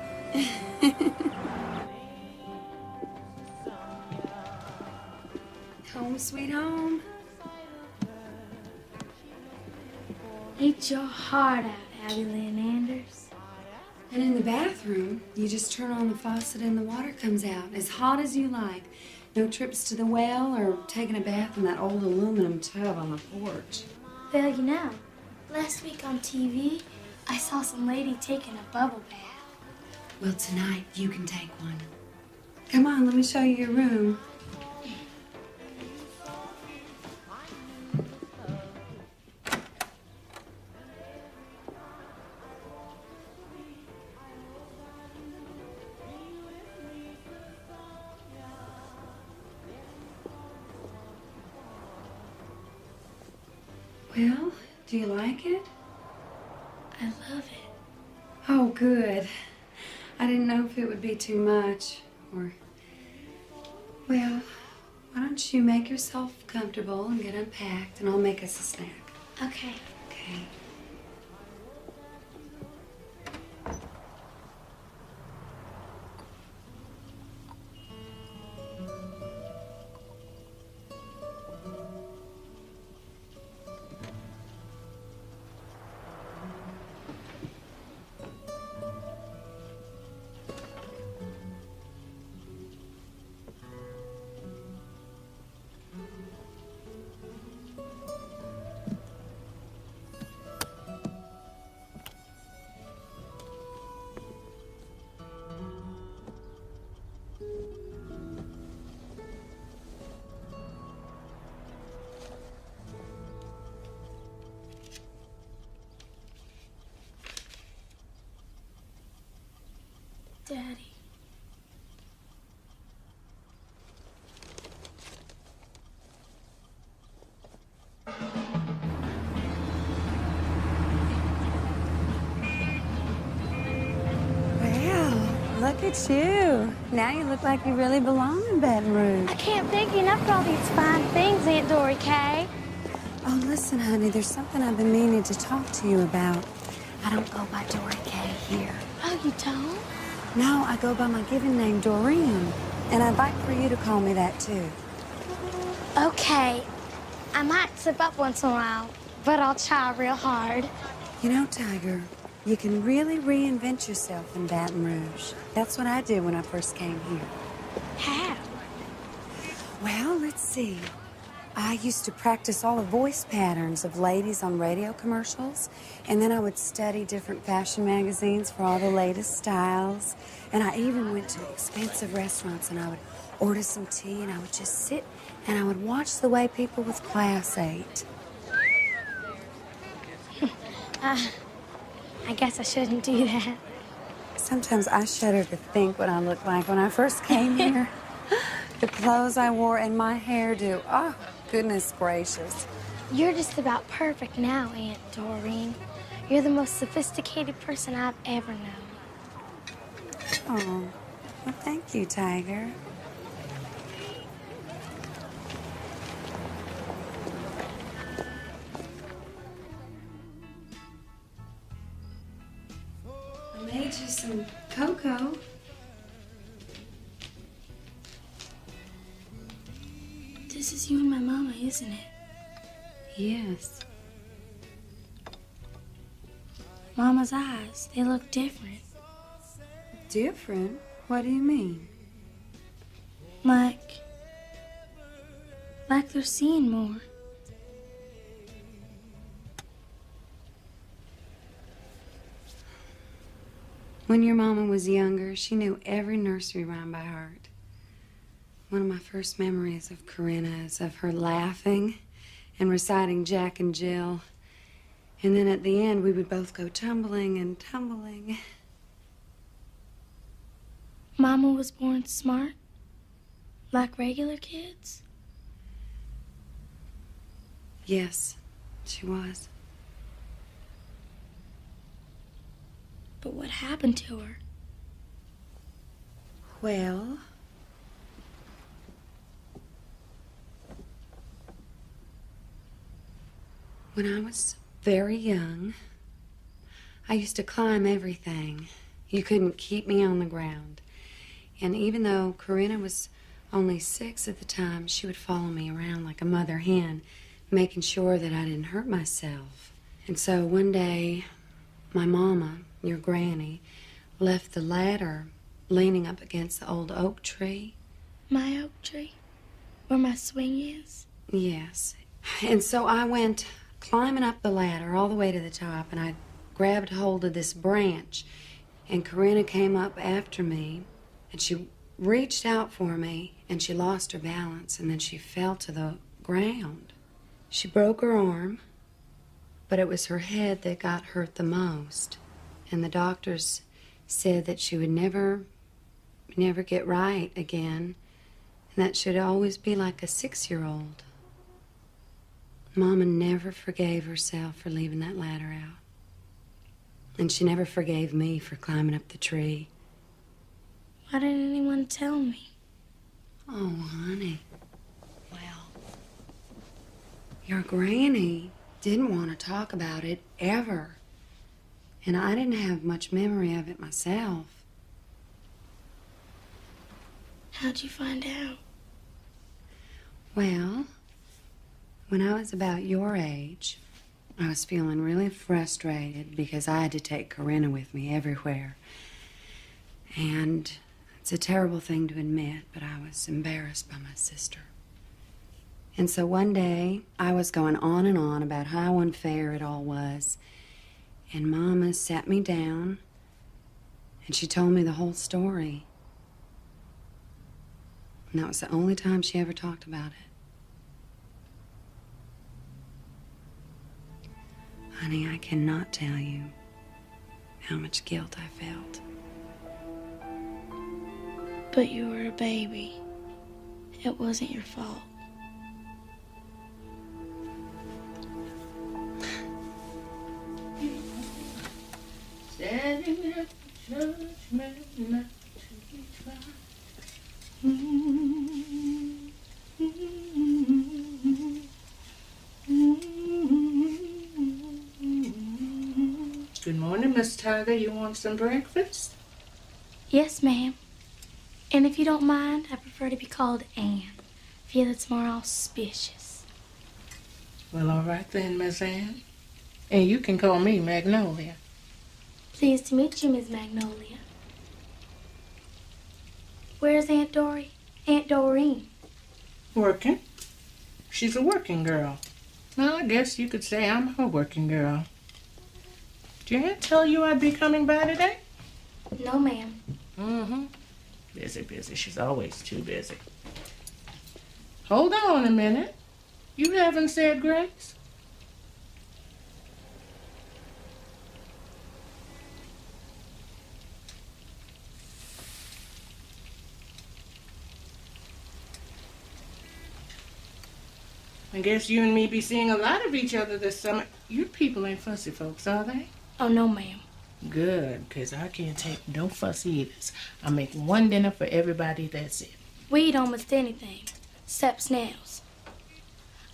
Home sweet home. Eat your heart out, Abby Lynn Anders. And in the bathroom, you just turn on the faucet and the water comes out as hot as you like. No trips to the well or taking a bath in that old aluminum tub on the porch. Well, you know, last week on TV, I saw some lady taking a bubble bath. Well, tonight you can take one. Come on, let me show you your room. Well, do you like it? I love it. Oh, good. I didn't know if it would be too much, or... Well, why don't you make yourself comfortable and get unpacked, and I'll make us a snack. Okay. Okay. Daddy. Well, look at you. Now you look like you really belong in Baton Rouge. I can't thank you enough for all these fine things, Aunt Dory Kay. Oh, listen, honey, there's something I've been meaning to talk to you about. I don't go by Dory Kay here. Oh, you don't? No, I go by my given name, Doreen. And I'd like for you to call me that, too. Okay. I might slip up once in a while, but I'll try real hard. You know, Tiger, you can really reinvent yourself in Baton Rouge. That's what I did when I first came here. How? Well, let's see. I used to practice all the voice patterns of ladies on radio commercials, and then I would study different fashion magazines for all the latest styles. And I even went to expensive restaurants, and I would order some tea, and I would just sit and I would watch the way people with class ate. I guess I shouldn't do that. Sometimes I shudder to think what I looked like when I first came here. The clothes I wore and my hairdo. Oh, goodness gracious. You're just about perfect now, Aunt Doreen. You're the most sophisticated person I've ever known. Oh, Well, thank you, Tiger. I made you some cocoa. This is you and my mama, isn't it? Yes. Mama's eyes, they look different. Different? What do you mean? Like they're seeing more. When your mama was younger, she knew every nursery rhyme by heart. One of my first memories of Corinna is of her laughing and reciting Jack and Jill. And then at the end, we would both go tumbling and tumbling. Mama was born smart? Like regular kids? Yes, she was. But what happened to her? Well, when I was very young, I used to climb everything. You couldn't keep me on the ground. And even though Corinna was only 6 at the time, she would follow me around like a mother hen, making sure that I didn't hurt myself. And so one day, my mama, your granny, left the ladder leaning up against the old oak tree. My oak tree? Where my swing is? Yes. And so I went climbing up the ladder all the way to the top, and I grabbed hold of this branch, and Corinna came up after me, and she reached out for me, and she lost her balance, and then she fell to the ground. She broke her arm, but it was her head that got hurt the most, and the doctors said that she would never get right again, and that she'd always be like a 6-year-old. Mama never forgave herself for leaving that ladder out. And she never forgave me for climbing up the tree. Why didn't anyone tell me? Oh, honey. Well, your granny didn't want to talk about it ever. And I didn't have much memory of it myself. How'd you find out? Well, when I was about your age, I was feeling really frustrated because I had to take Corinna with me everywhere. And it's a terrible thing to admit, but I was embarrassed by my sister. And so one day, I was going on and on about how unfair it all was. And Mama sat me down, and she told me the whole story. And that was the only time she ever talked about it. Honey, I cannot tell you how much guilt I felt. But you were a baby. It wasn't your fault. Standing at the judgment not to be tried. Good morning, Miss Tiger. You want some breakfast? Yes, ma'am. And if you don't mind, I prefer to be called Anne. I feel it's more auspicious. Well, all right then, Miss Anne. And you can call me Magnolia. Pleased to meet you, Miss Magnolia. Where's Aunt Dory? Aunt Doreen? Working. She's a working girl. Well, I guess you could say I'm her working girl. Did your aunt tell you I'd be coming by today? No, ma'am. Mm-hmm. Busy. She's always too busy. Hold on a minute. You haven't said grace? I guess you and me be seeing a lot of each other this summer. Your people ain't fussy folks, are they? Oh, no, ma'am. Good, because I can't take no fussy eaters. I make one dinner for everybody, that's it. We eat almost anything, except snails.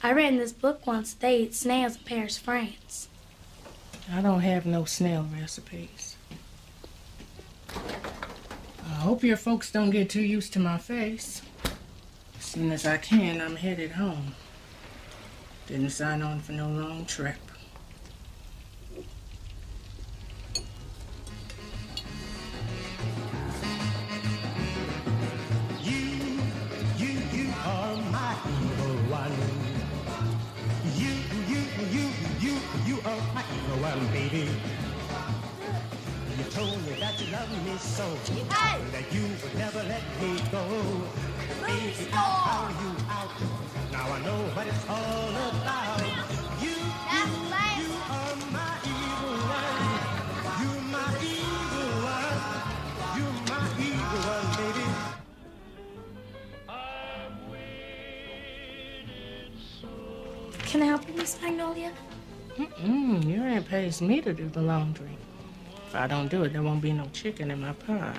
I read in this book once they eat snails in Paris, France. I don't have no snail recipes. I hope your folks don't get too used to my face. As soon as I can, I'm headed home. Didn't sign on for no long trip. You are my evil one. You are my evil one, baby. You told me that you love me so, that you would never let me go. Baby, I found you out. Now I know what it's all about. You are my evil one. You're my evil one. You're my evil one, baby. Can I help you, Miss Magnolia? You ain't pays me to do the laundry. If I don't do it, there won't be no chicken in my pot.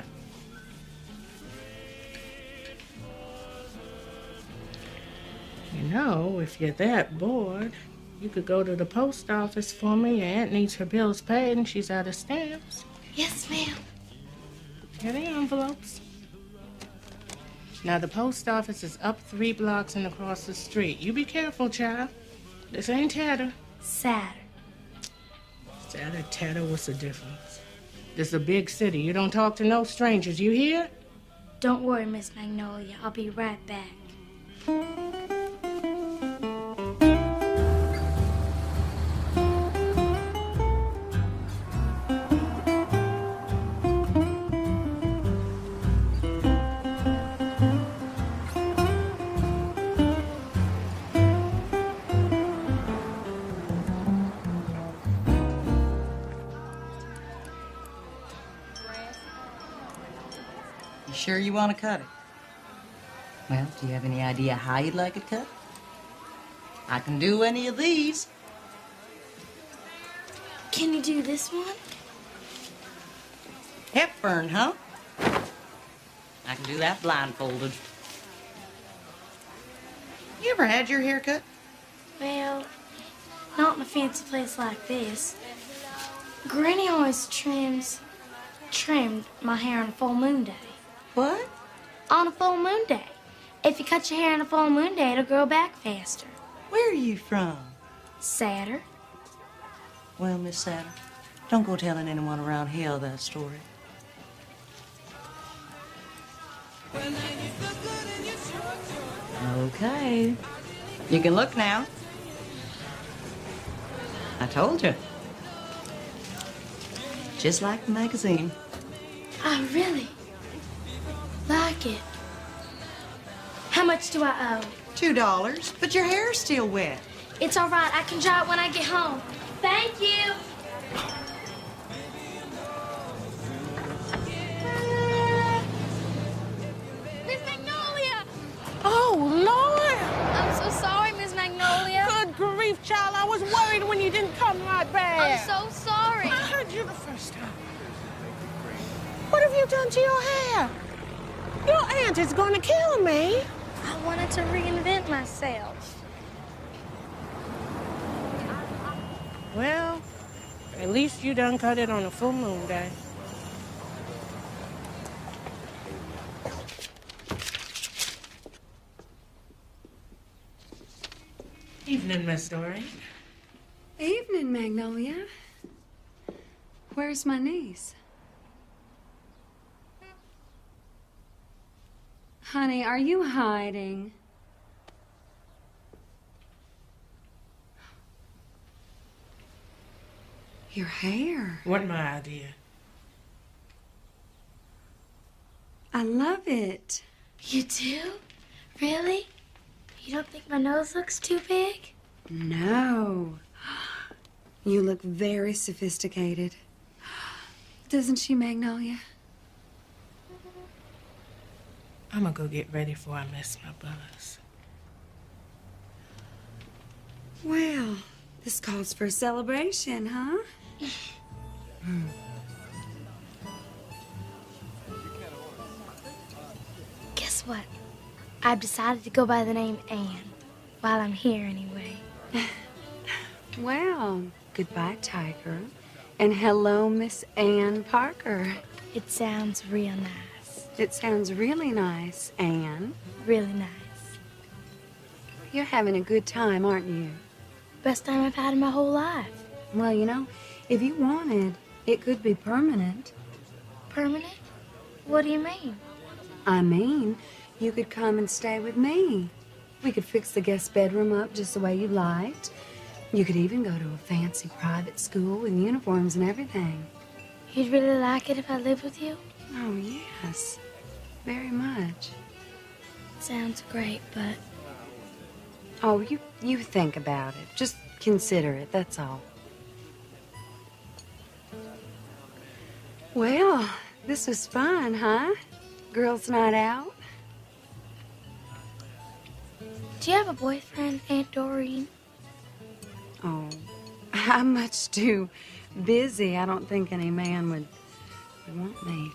You know, if you're that bored, you could go to the post office for me. Your aunt needs her bills paid and she's out of stamps. Yes, ma'am. Here are the envelopes. Now, the post office is up 3 blocks and across the street. You be careful, child. This ain't Tatter. Satter. Satter, Tatter, what's the difference? This is a big city. You don't talk to no strangers. You hear? Don't worry, Miss Magnolia. I'll be right back. You sure you want to cut it? Well, do you have any idea how you'd like it cut? I can do any of these. Can you do this one? Hepburn, huh? I can do that blindfolded. You ever had your hair cut? Well, not in a fancy place like this. Granny always trimmed my hair on a full moon day. What? On a full moon day. If you cut your hair on a full moon day, it'll grow back faster. Where are you from? Satter. Well, Miss Satter, don't go telling anyone around here that story. Okay. You can look now. I told you. Just like the magazine. I really like it. How much do I owe? $2, but your hair's still wet. It's all right. I can dry it when I get home. Thank you. Miss Magnolia! Oh, Lord! I'm so sorry, Miss Magnolia. Good grief, child. I was worried when you didn't come right back. I'm so sorry. I heard you the first time. What have you done to your hair? Your aunt is going to kill me. I wanted to reinvent myself. Well, at least you done cut it on a full moon day. Evening, Miss Dory. Evening, Magnolia. Where's my niece? Honey, are you hiding? Your hair. What my idea? I love it. You do? Really? You don't think my nose looks too big? No. You look very sophisticated. Doesn't she, Magnolia? I'm gonna go get ready before I miss my bus. Well, this calls for a celebration, huh? what? I've decided to go by the name Anne, while I'm here anyway. Well, goodbye, Tiger. And hello, Miss Ann Parker. It sounds real nice. It sounds really nice, Anne. Really nice. You're having a good time, aren't you? Best time I've had in my whole life. Well, you know, if you wanted, it could be permanent. Permanent? What do you mean? I mean, you could come and stay with me. We could fix the guest bedroom up just the way you liked. You could even go to a fancy private school with uniforms and everything. You'd really like it if I lived with you? Oh, yes. Very much. Sounds great, but... Oh, you think about it. Just consider it, that's all. Well, this was fun, huh? Girls' night out? Do you have a boyfriend, Aunt Doreen? Oh, I'm much too busy. I don't think any man would want me.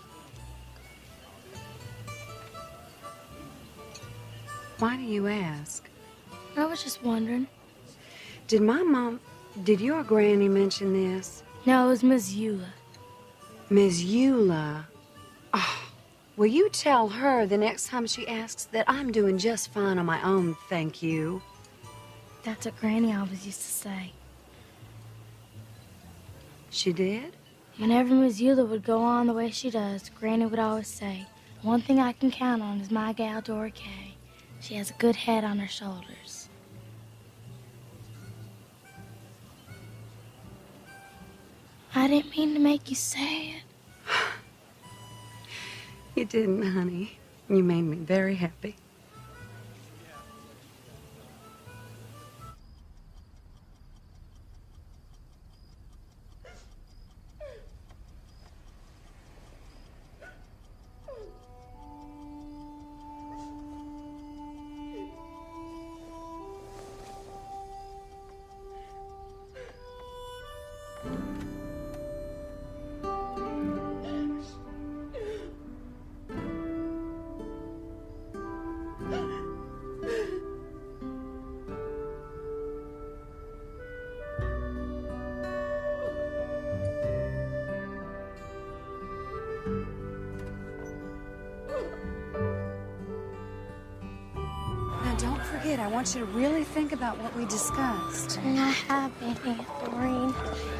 Why do you ask? I was just wondering. Did your granny mention this? No, it was Miss Eula. Miss Eula? Oh, will you tell her the next time she asks that I'm doing just fine on my own, thank you? That's what Granny always used to say. She did? Whenever Miss Eula would go on the way she does, Granny would always say, "One thing I can count on is my gal Dora Kay. She has a good head on her shoulders." I didn't mean to make you sad. You didn't, honey. You made me very happy. Now, don't forget, I want you to really think about what we discussed. And I have been, Aunt Doreen.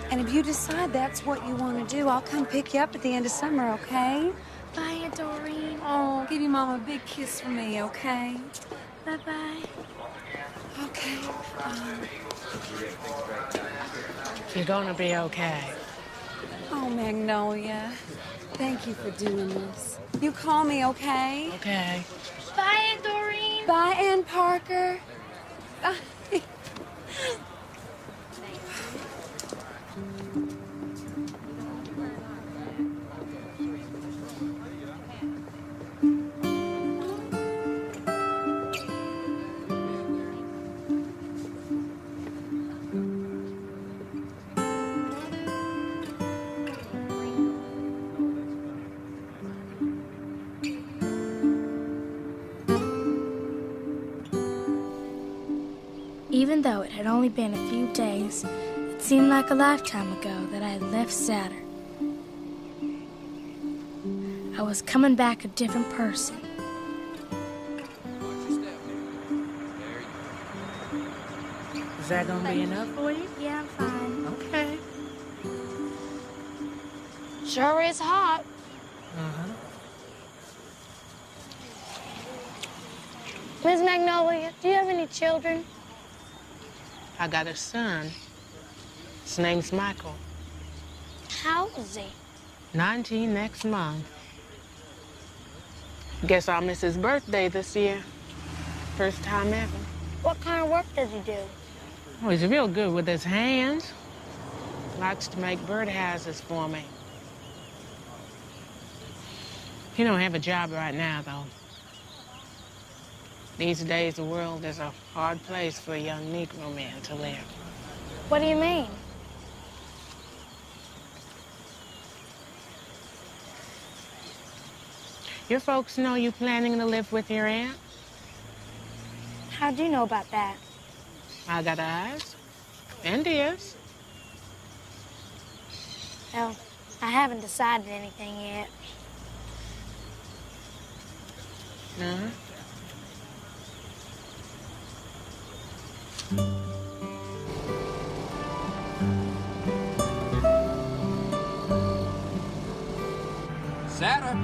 And if you decide that's what you want to do, I'll come pick you up at the end of summer, okay? Bye, Aunt Doreen. Oh, give your mom a big kiss for me, okay? Bye-bye. Okay. You're gonna be okay. Oh, Magnolia, thank you for doing this. You call me, okay? Okay. Bye, Aunt Doreen. Bye, Ann Parker. Bye. Even though it had only been a few days, it seemed like a lifetime ago that I had left Saturn. I was coming back a different person. Is that gonna be enough for you? Yeah, I'm fine. Okay. Sure is hot. Uh-huh. Miss Magnolia, do you have any children? I got a son. His name's Michael. How old is he? 19 next month. Guess I'll miss his birthday this year. First time ever. What kind of work does he do? Oh, he's real good with his hands. Likes to make birdhouses for me. He don't have a job right now, though. These days, the world is a hard place for a young Negro man to live. What do you mean? Your folks know you planning to live with your aunt? How'd you know about that? I got eyes and ears. Well, I haven't decided anything yet. No? Sarah.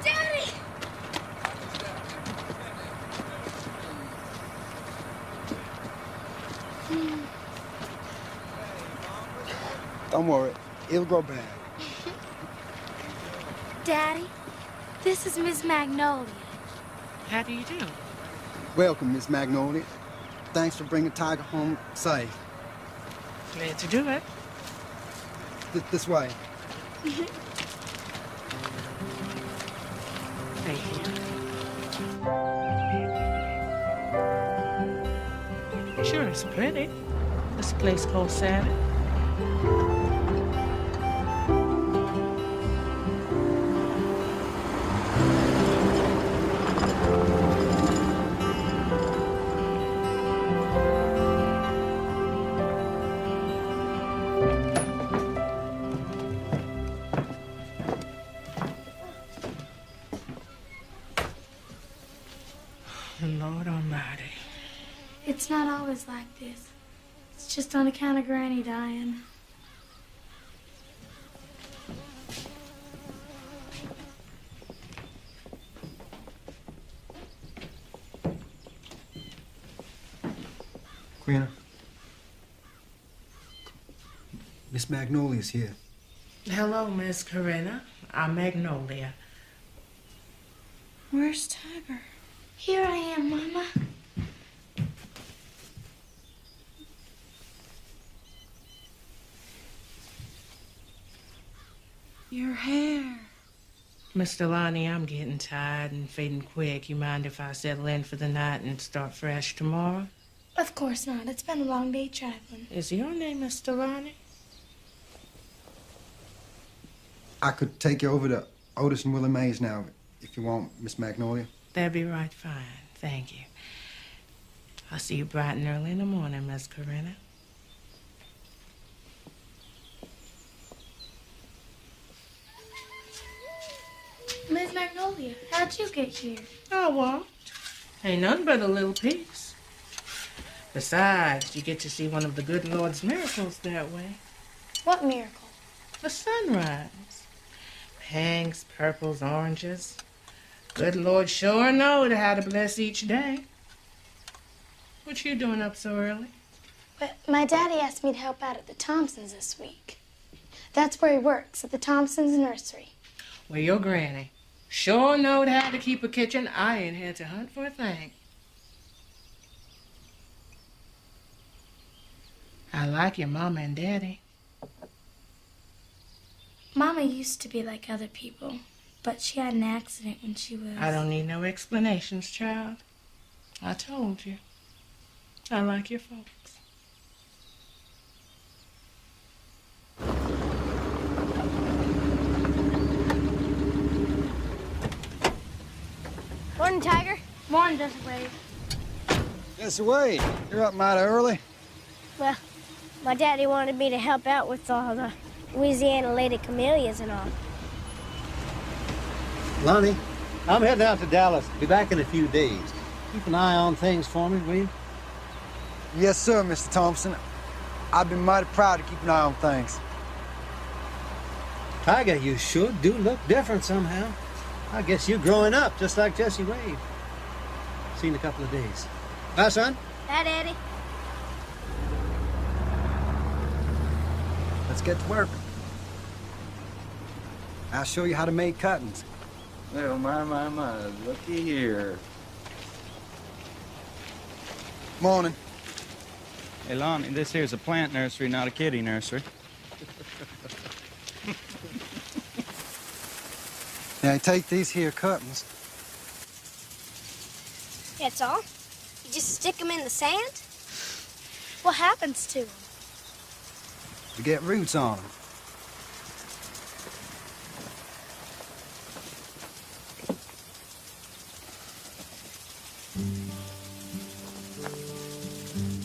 Daddy! Don't worry, it'll grow back. Daddy, this is Miss Magnolia. How do you do? Welcome, Miss Magnolia. Thanks for bringing Tiger home safe. Glad to do it. This way. Thank you. Sure, it's pretty. This place called Savage. Lord Almighty. It's not always like this. It's just on account of Granny dying. Quina. Miss Magnolia's here. Hello, Miss Corinna. I'm Magnolia. Where's Tiger? Here I am, Mama. Your hair. Miss Delaney, I'm getting tired and fading quick. You mind if I settle in for the night and start fresh tomorrow? Of course not. It's been a long day traveling. Is your name Miss Delaney? I could take you over to Otis and Willie Mays now, if you want, Miss Magnolia. That'd be right fine. Thank you. I'll see you bright and early in the morning, Miss Corinna. Miss Magnolia, how'd you get here? I walked. Ain't nothing but a little piece. Besides, you get to see one of the good Lord's miracles that way. What miracle? The sunrise. Pinks, purples, oranges. Good Lord sure knowed how to bless each day. What you doing up so early? Well, my daddy asked me to help out at the Thompsons this week. That's where he works, at the Thompsons nursery. Well, your granny sure knowed how to keep a kitchen. I ain't had to hunt for a thing. I like your mama and daddy. Mama used to be like other people, but she had an accident when she was... I don't need no explanations, child. I told you. I like your folks. Morning, Tiger. Morning, Jesse Wade. Jesse Wade, you're up mighty early. Well, my daddy wanted me to help out with all the Louisiana lady camellias and all. Lonnie, I'm heading out to Dallas. Be back in a few days. Keep an eye on things for me, will you? Yes, sir, Mr. Thompson. I've been mighty proud to keep an eye on things. Tiger, you sure do look different somehow. I guess you're growing up, just like Jesse Wade. See you in a couple of days. Bye, son. Bye, Daddy. Let's get to work. I'll show you how to make cuttings. Well, my, looky here. Morning. Hey, Lonnie, this here's a plant nursery, not a kitty nursery. Now, take these here cuttings That's all? You just stick them in the sand? What happens to them? To get roots on them.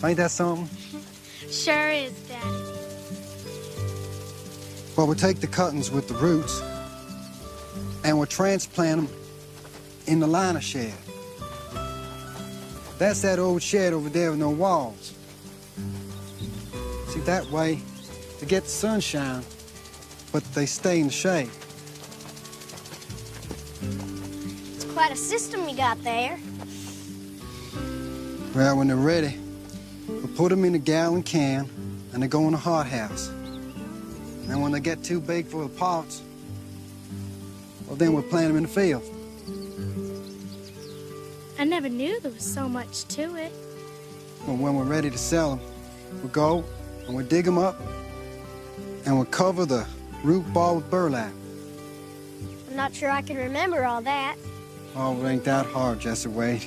Ain't that something? Sure is, Daddy. Well, we take the cuttings with the roots and we transplant them in the liner shed. That's that old shed over there with no walls. See, that way, they get the sunshine, but they stay in the shade. It's quite a system you got there. Well, when they're ready, we put them in a gallon can and they go in a hothouse. And when they get too big for the pots, well, then we plant them in the field. I never knew there was so much to it. But when we're ready to sell them, we go and we dig them up and we cover the root ball with burlap. I'm not sure I can remember all that. Oh, it ain't that hard, Jesse Wade.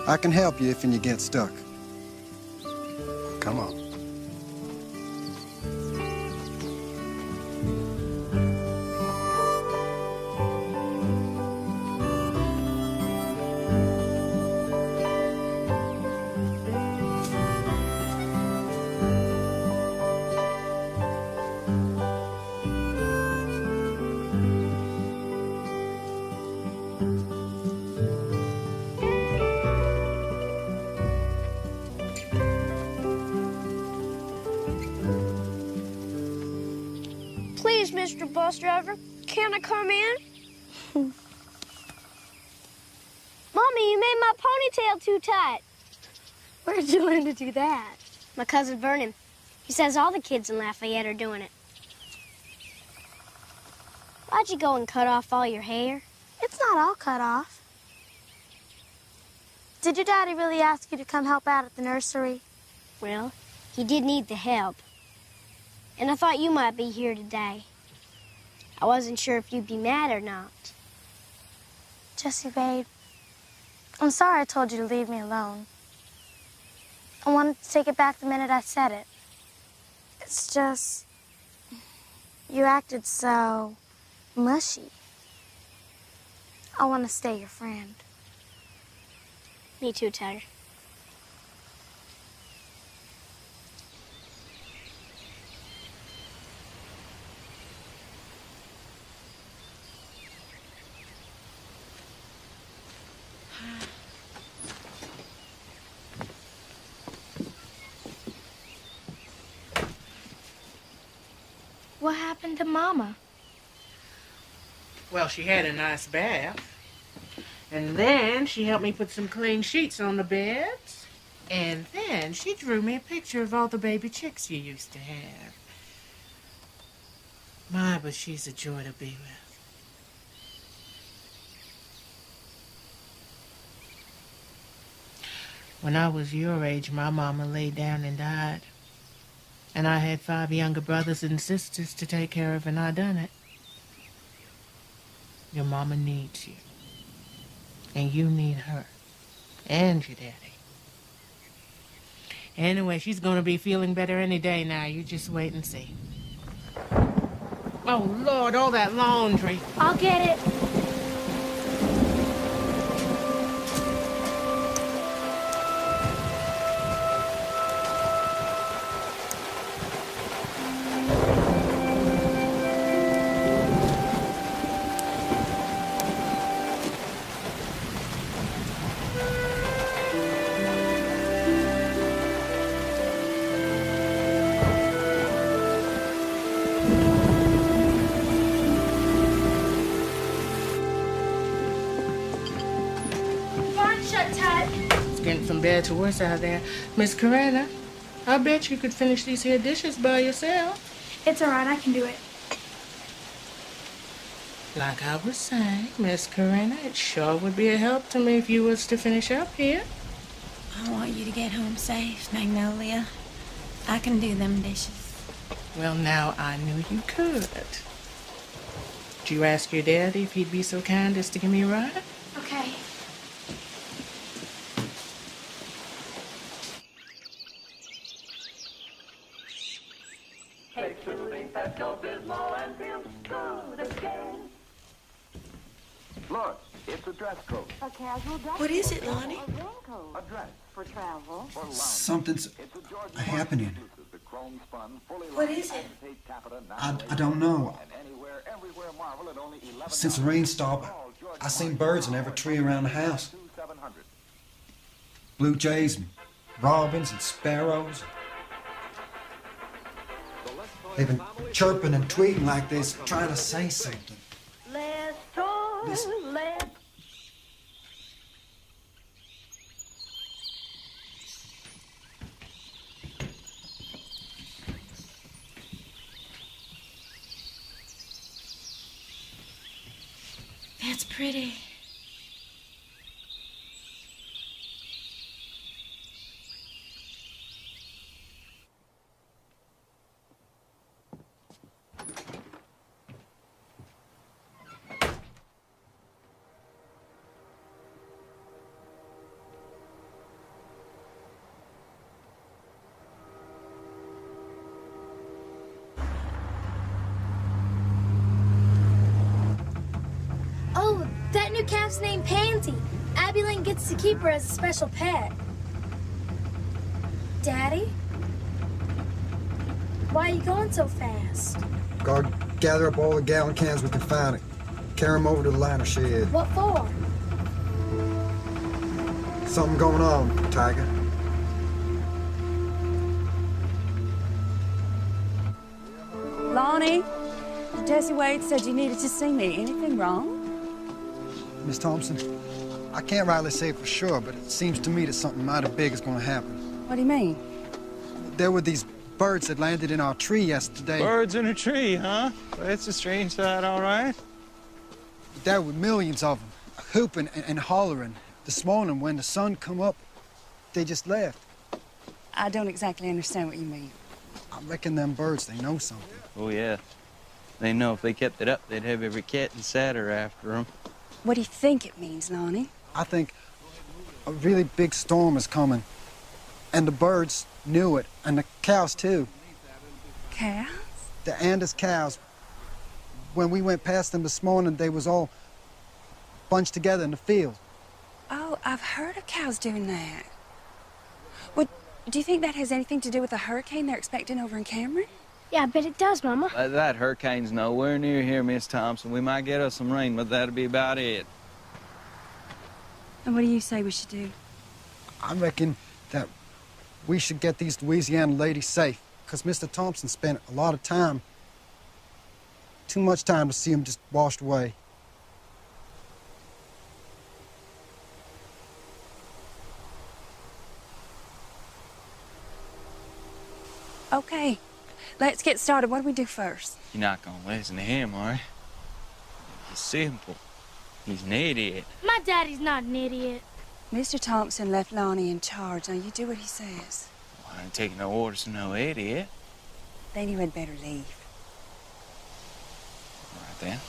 I can help you if you get stuck. Come on. Please, Mr. Bus Driver, can I come in? Mommy, you made my ponytail too tight. Where'd you learn to do that? My cousin Vernon. He says all the kids in Lafayette are doing it. Why'd you go and cut off all your hair? It's not all cut off. Did your daddy really ask you to come help out at the nursery? Well, he did need the help. And I thought you might be here today. I wasn't sure if you'd be mad or not. Jesse Wade, I'm sorry I told you to leave me alone. I wanted to take it back the minute I said it. It's just, you acted so mushy. I want to stay your friend. Me too, Tiger. What happened to Mama? Well, she had a nice bath. And then she helped me put some clean sheets on the beds. And then she drew me a picture of all the baby chicks you used to have. My, but she's a joy to be with. When I was your age, my mama laid down and died. And I had 5 younger brothers and sisters to take care of, and I done it. Your mama needs you. And you need her. And your daddy. Anyway, she's gonna be feeling better any day now. You just wait and see. Oh, Lord, all that laundry. I'll get it. From bad to worse out there. Miss Coretta, I bet you could finish these here dishes by yourself. It's all right, I can do it. Like I was saying, Miss Coretta, it sure would be a help to me if you was to finish up here. I want you to get home safe, Magnolia. I can do them dishes. Well, now I knew you could. Did you ask your daddy if he'd be so kind as to give me a ride? Okay. Look, it's a dress coat. A casual dress What is coat. it, Lonnie? A raincoat. A dress. For travel. For lounge. Something's happening. The chrome spun, fully What lined is it? acetate taffeta, I don't know. and anywhere, everywhere marvel at only 11. Since the rain stopped, I seen birds in every tree around the house. 700. Blue jays and robins and sparrows. They've been chirping and tweeting like they're trying to say something. Let's talk. Let's. That's pretty. Oh, that new calf's named Pansy. Abby Lynn gets to keep her as a special pet. Daddy? Why are you going so fast? Gotta gather up all the gallon cans we can find. Carry them over to the liner shed. What for? Something going on, Tiger. Lonnie, Jesse Wade said you needed to see me. Anything wrong? Miss Thompson, I can't rightly say for sure, but it seems to me that something mighty big is going to happen. What do you mean? There were these birds that landed in our tree yesterday. Birds in a tree, huh? Well, it's a strange sight, all right. There were millions of them, hooping and hollering. This morning, when the sun come up, they just left. I don't exactly understand what you mean. I reckon them birds, they know something. Oh, yeah. They know if they kept it up, they'd have every cat and satyr after them. What do you think it means, Lonnie? I think a really big storm is coming. And the birds knew it, and the cows, too. Cows? The Andes cows. When we went past them this morning, they was all bunched together in the field. Oh, I've heard of cows doing that. Well, do you think that has anything to do with the hurricane they're expecting over in Cameron? Yeah, I bet it does, Mama. That hurricane's nowhere near here, Miss Thompson. We might get us some rain, but that'll be about it. And what do you say we should do? I reckon that we should get these Louisiana ladies safe, because Mr. Thompson spent a lot of time, too much time to see them just washed away. Okay, let's get started. What do we do first? You're not gonna listen to him, are you? He's simple. He's an idiot. My daddy's not an idiot. Mr. Thompson left Lonnie in charge. Now you do what he says. Well, I ain't taking no orders from no idiot. Then you had better leave. All right, then.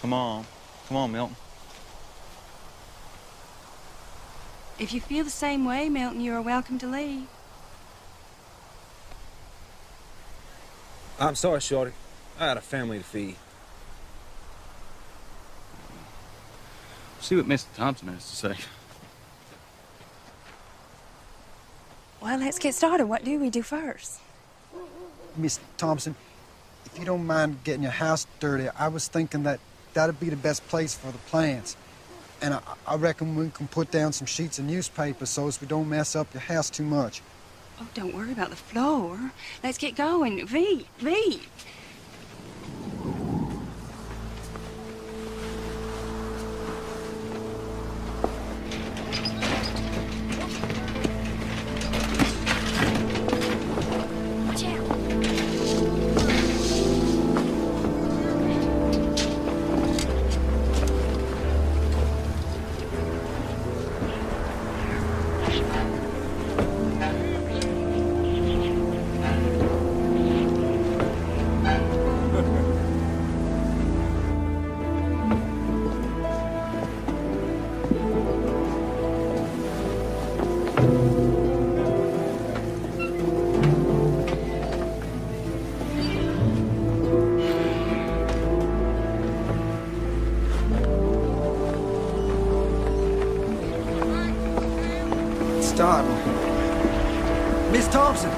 Come on. Come on, Milton. If you feel the same way, Milton, you are welcome to leave. I'm sorry, Shorty. I got a family to feed. See what Mr. Thompson has to say. Well, let's get started. What do we do first? Miss Thompson, if you don't mind getting your house dirty, I was thinking that that'd be the best place for the plants. And I reckon we can put down some sheets of newspaper so as we don't mess up your house too much. Oh, don't worry about the floor. Let's get going. V. starting. Miss Thompson,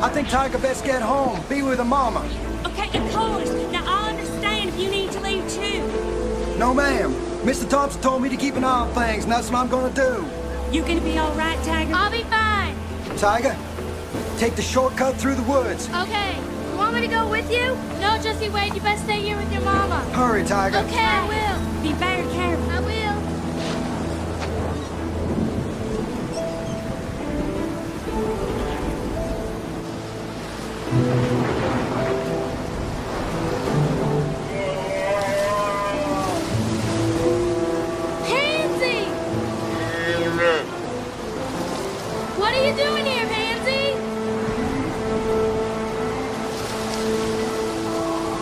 I think Tiger best get home. Be with her mama. Okay, of course. Now, I understand if you need to leave, too. No, ma'am. Mr. Thompson told me to keep an eye on things, and that's what I'm gonna do. You gonna be all right, Tiger? I'll be fine. Tiger, take the shortcut through the woods. Okay. You want me to go with you? No, Jesse Wade, you best stay here with your mama. Hurry, Tiger. Okay, I will. Be very careful. I will. Pansy! What are you doing here, Pansy?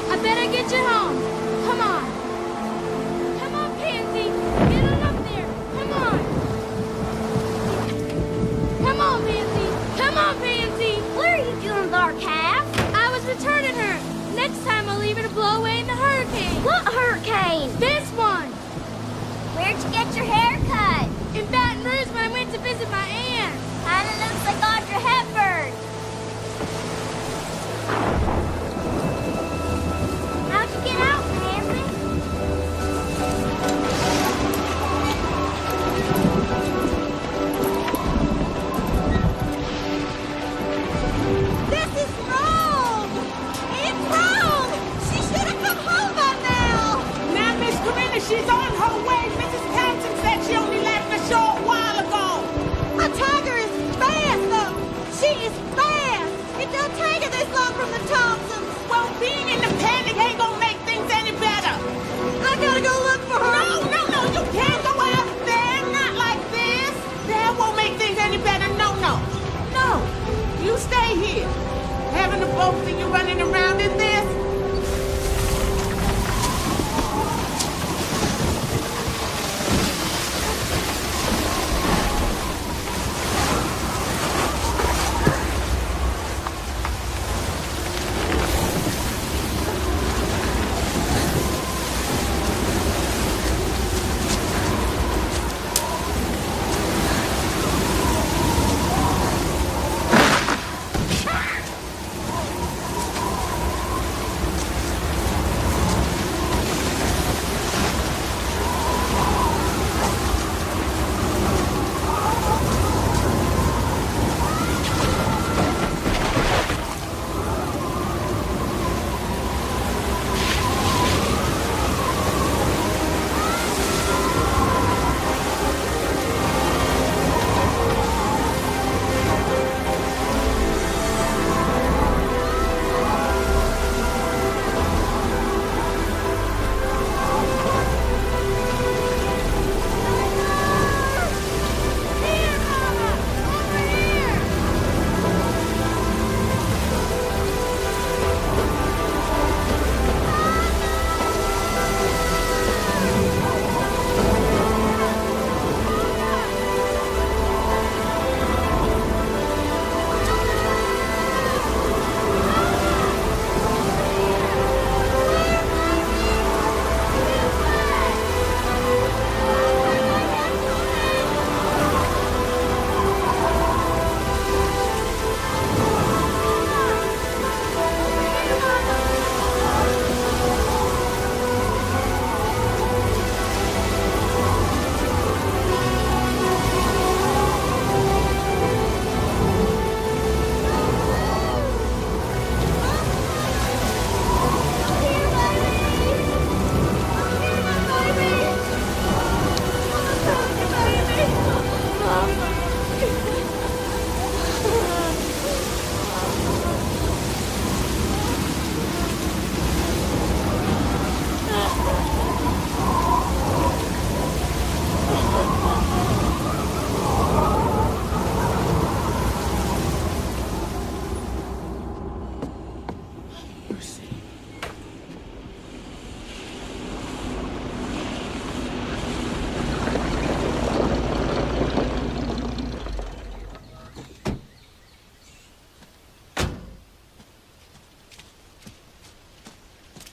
I better get you home. Come on. Come on, Pansy. Get on up there. Come on. Come on, Pansy. Come on, Pansy. What are you doing, Dark Half? I was returning her. Next time I'll leave her to blow away in the hurricane. What hurricane? This one. Where'd you get your hair cut? In Baton Rouge when I went to visit my aunt. Kinda looks like Audrey Hepburn. How'd you get out, Pansy? This is wrong! It's wrong! She should have come home by now! Now, Miss Corinna, she's on her way. Mrs. Thompson said she only left a short while ago. A tiger is fast, though! She is fast! It don't take her this long from the Thompsons! Well, being in the panic ain't gonna make things any better. I gotta go look for her! No, you can't go out there. Not like this. That won't make things any better. No. You stay here. Having the both of you running around in this.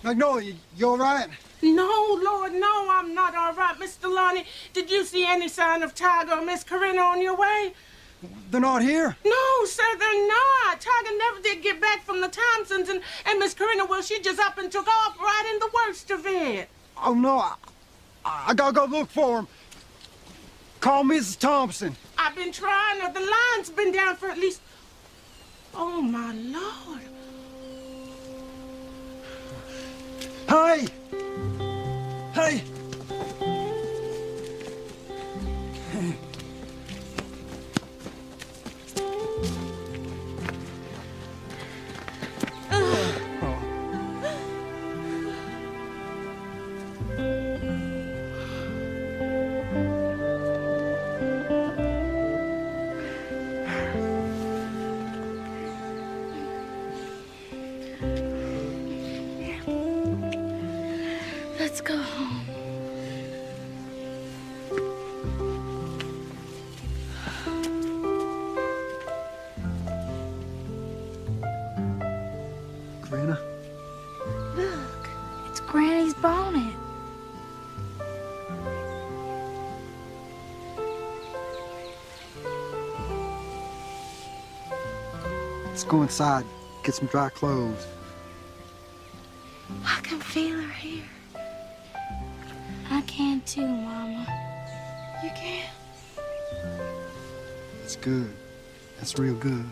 Magnolia, you all right? No, Lord, no, I'm not all right. Mr. Lonnie, did you see any sign of Tiger or Miss Corinna on your way? They're not here? No, sir, they're not. Tiger never did get back from the Thompsons, and Miss Karina, well, she just up and took off right in the worst of it. Oh, no, I gotta go look for them. Call Mrs. Thompson. I've been trying. The line's been down for at least... Oh, my Lord. Hey! Hey! Let's go home. Karina? Look, it's Granny's bonnet. Let's go inside, get some dry clothes. I can feel her here. I can too, Mama. You can? It's good. That's real good.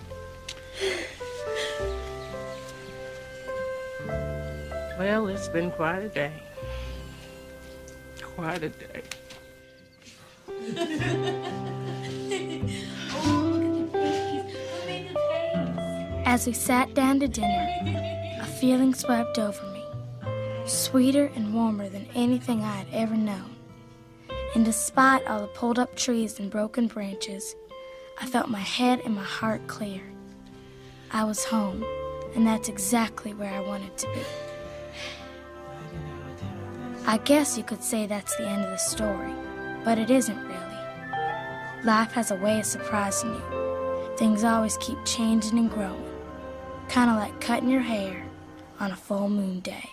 Well, it's been quite a day. Quite a day. As we sat down to dinner, a feeling swept over me, sweeter and warmer than anything I had ever known. And despite all the pulled up trees and broken branches, I felt my head and my heart clear. I was home, and that's exactly where I wanted to be. I guess you could say that's the end of the story, but it isn't really. Life has a way of surprising you. Things always keep changing and growing, kind of like cutting your hair on a full moon day.